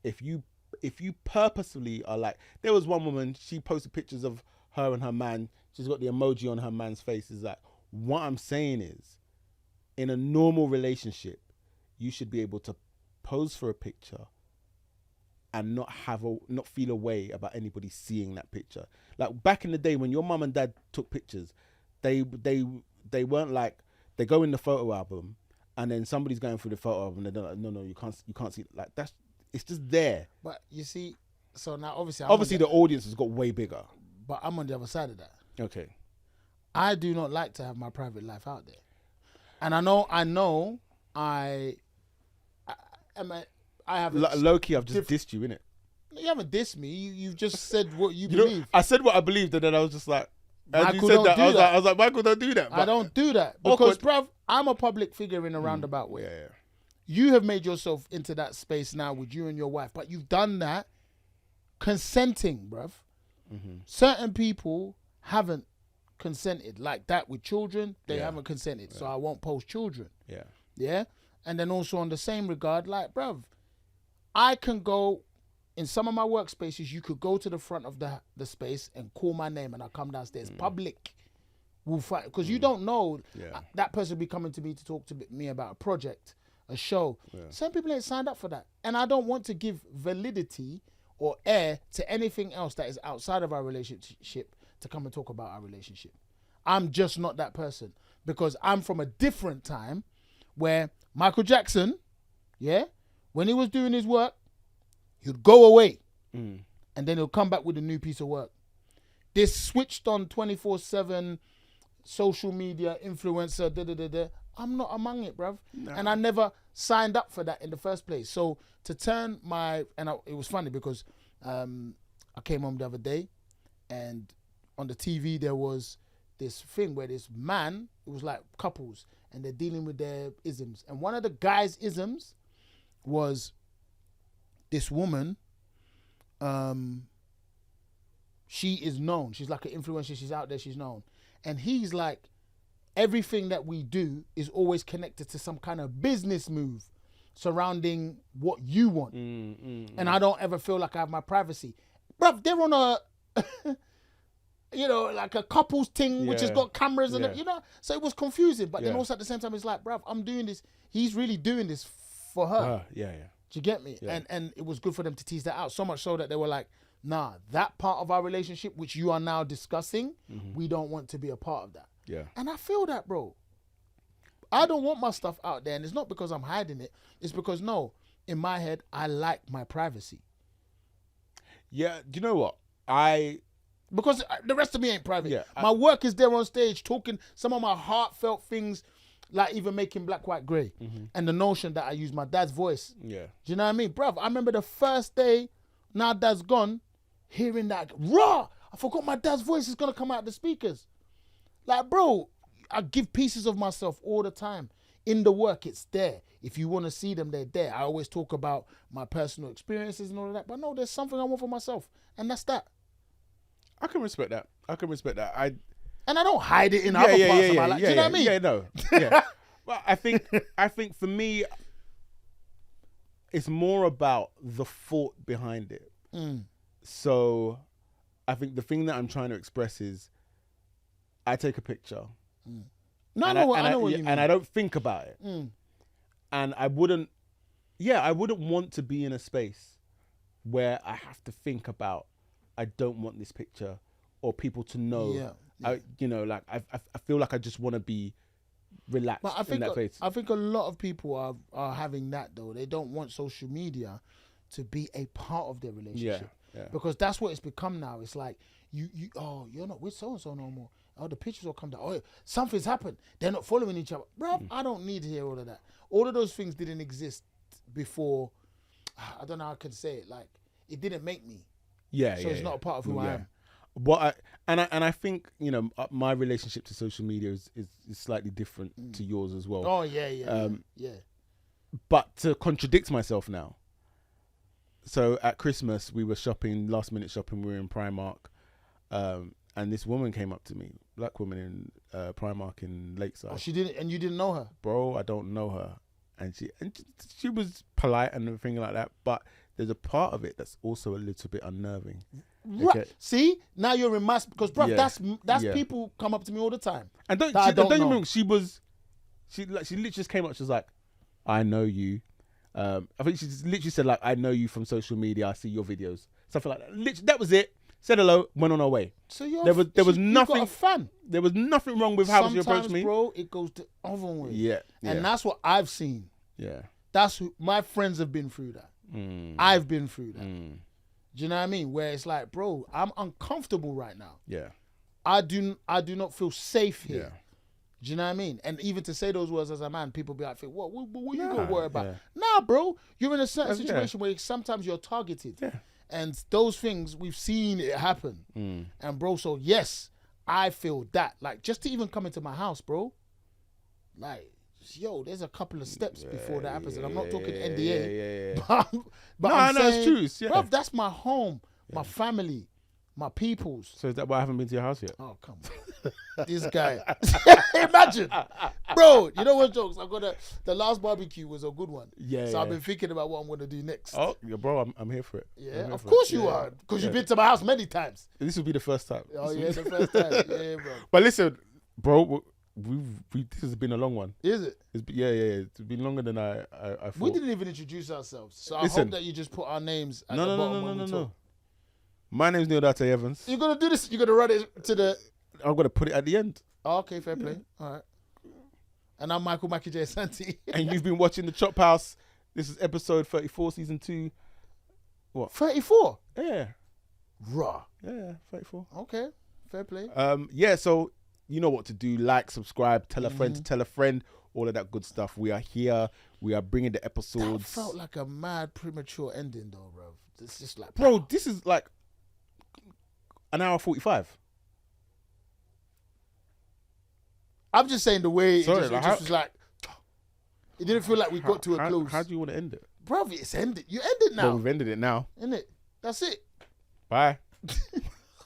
If you purposefully are like, there was one woman, she posted pictures of her and her man. She's got the emoji on her man's face. Is like, what I'm saying is, in a normal relationship, you should be able to pose for a picture and not feel a way about anybody seeing that picture. Like back in the day when your mum and dad took pictures, they weren't like, they go in the photo album and then somebody's going through the photo album and they're like, no, you can't see, like, that's, it's just there. But you see, so now obviously the audience has got way bigger. But I'm on the other side of that. Okay. I do not like to have my private life out there. And I know I have low-key, I've just dissed you, innit? You haven't dissed me. You've just said what you believe. I said what I believed, and then I was just like, Michael, don't do that. I was like, Michael, don't do that. I don't do that because, bruv, I'm a public figure in a roundabout way. Yeah. You have made yourself into that space now with you and your wife, but you've done that consenting, bruv. Certain people haven't consented like that with children. They haven't consented, so I won't post children. Yeah. And then also on the same regard, like, bruv, I can go in some of my workspaces. You could go to the front of the space and call my name, and I'll come downstairs. Public will fight because you don't know that person will be coming to me to talk to me about a project, a show. Some people ain't signed up for that, and I don't want to give validity or air to anything else that is outside of our relationship to come and talk about our relationship. I'm just not that person because I'm from a different time where Michael Jackson, when he was doing his work, he'd go away and then he'll come back with a new piece of work. This switched on 24/7 social media influencer, I'm not among it, bruv. No. And I never signed up for that in the first place. So to turn it was funny because I came home the other day and on the TV there was this thing where this man, it was like couples, and they're dealing with their isms. And one of the guys' isms was this woman, she is known. She's like an influencer. She's out there. She's known. And he's like, everything that we do is always connected to some kind of business move surrounding what you want. And I don't ever feel like I have my privacy. Bruv, they're on a... like a couples thing, which has got cameras and so it was confusing. But then also at the same time, it's like, bruv, I'm doing this. He's really doing this for her. Do you get me? Yeah. And it was good for them to tease that out. So much so that they were like, nah, that part of our relationship, which you are now discussing, we don't want to be a part of that. Yeah. And I feel that, bro. I don't want my stuff out there. And it's not because I'm hiding it. It's because, no, in my head, I like my privacy. Yeah. Do you know what? Because the rest of me ain't private. Yeah, my work is there on stage talking some of my heartfelt things, like even making Black, White, Grey. And the notion that I use my dad's voice. Yeah. Do you know what I mean? Bruv, I remember the first day, now dad's gone, hearing that, raw, I forgot my dad's voice is going to come out of the speakers. Like, bro, I give pieces of myself all the time. In the work, it's there. If you want to see them, they're there. I always talk about my personal experiences and all of that. But no, there's something I want for myself. And that's that. I can respect that. And I don't hide it in other parts of my life. Do you know what I mean? Yeah, no. Yeah. But I think for me, it's more about the thought behind it. So I think the thing that I'm trying to express is I take a picture. I know what you mean. And I don't think about it. And I wouldn't want to be in a space where I have to think about, I don't want this picture or people to know. I feel like I just want to be relaxed in that place. I think a lot of people are having that though. They don't want social media to be a part of their relationship. Yeah. Because that's what it's become now. It's like you're not with so and so no more. Oh, the pictures will come down. Oh, something's happened. They're not following each other. Bro, I don't need to hear all of that. All of those things didn't exist before. I don't know how I can say it. Like, it didn't make me. So it's not a part of who I am. But I think, my relationship to social media is slightly different to yours as well. Oh yeah. but to contradict myself now. So at Christmas, we were shopping, last minute shopping. We were in Primark, and this woman came up to me, black woman in Primark in Lakeside. Oh, she didn't, and you didn't know her, bro. I don't know her, and she was polite and everything like that. But there's a part of it that's also a little bit unnerving. Right. Okay. See, now you're in mass because, bro, Yeah. that's Yeah. people come up to me all the time. And don't that I get me know. wrong, she literally just came up. She was like, "I know you." I think she just literally said like, "I know you from social media. I see your videos, something like that." Literally, that was it. Said hello, went on our way. So you're There was you nothing. got a fan. There was nothing wrong with how she approached Sometimes, me. bro, it goes the other way. Yeah, and yeah. that's what I've seen. Yeah. That's who my friends have been through that. I've been through that. Do you know what I mean? Where it's like, bro, I'm uncomfortable right now. Yeah. I do not feel safe here. Yeah. Do you know what I mean? And even to say those words as a man, people be like, what you Nah, gonna worry about? yeah. Nah, bro, you're in a certain Yeah. situation where sometimes you're targeted. Yeah. And those things, we've seen it happen. And bro, so yes, I feel that. Like, just to even come into my house, bro, like, yo, there's a couple of steps before that happens. And I'm not talking NDA. Yeah. But No, I'm no, it's saying, true, it's- yeah. bro, that's my home, my family, my peoples. So is that why I haven't been to your house yet? Oh, come on. This guy. Imagine. Bro, you know what jokes? I've got the last barbecue was a good one. Yeah, So I've yeah. been thinking about what I'm going to do next. Oh, yeah, bro, I'm here for it. I'm Yeah, here of for course it. you Yeah. are. Because Yeah. you've been to my house many times. This will be the first time. Oh, yeah, the first time. Yeah, bro. But listen, bro, this has been a long one. Is it? Yeah. It's been longer than I thought. We didn't even introduce ourselves. So I Listen. hope that you just put our names at No, the no, bottom no, when no, we no, talk. no. My name's Neil Date Evans. You're going to do this? You're going to run it to the... I'm gonna put it at the end. Oh, okay, fair play. All right. And I'm Michael Mackie J. Santi. And you've been watching the Chophouse. This is episode 34, season 2. 34? Yeah, Raw. 34. Okay, fair play. Yeah. So you know what to do. Like, subscribe, tell a friend to tell a friend. All of that good stuff. We are here. We are bringing the That episodes. felt like a mad premature ending though, bro. It's just like... Bro, this is like an hour 45. I'm just saying the way Sorry, it like, just was like... It didn't feel like we got to a close. How do you want to end it? Bro, it's ended. You ended Well, now. we've ended it now. Isn't it? That's it. Bye.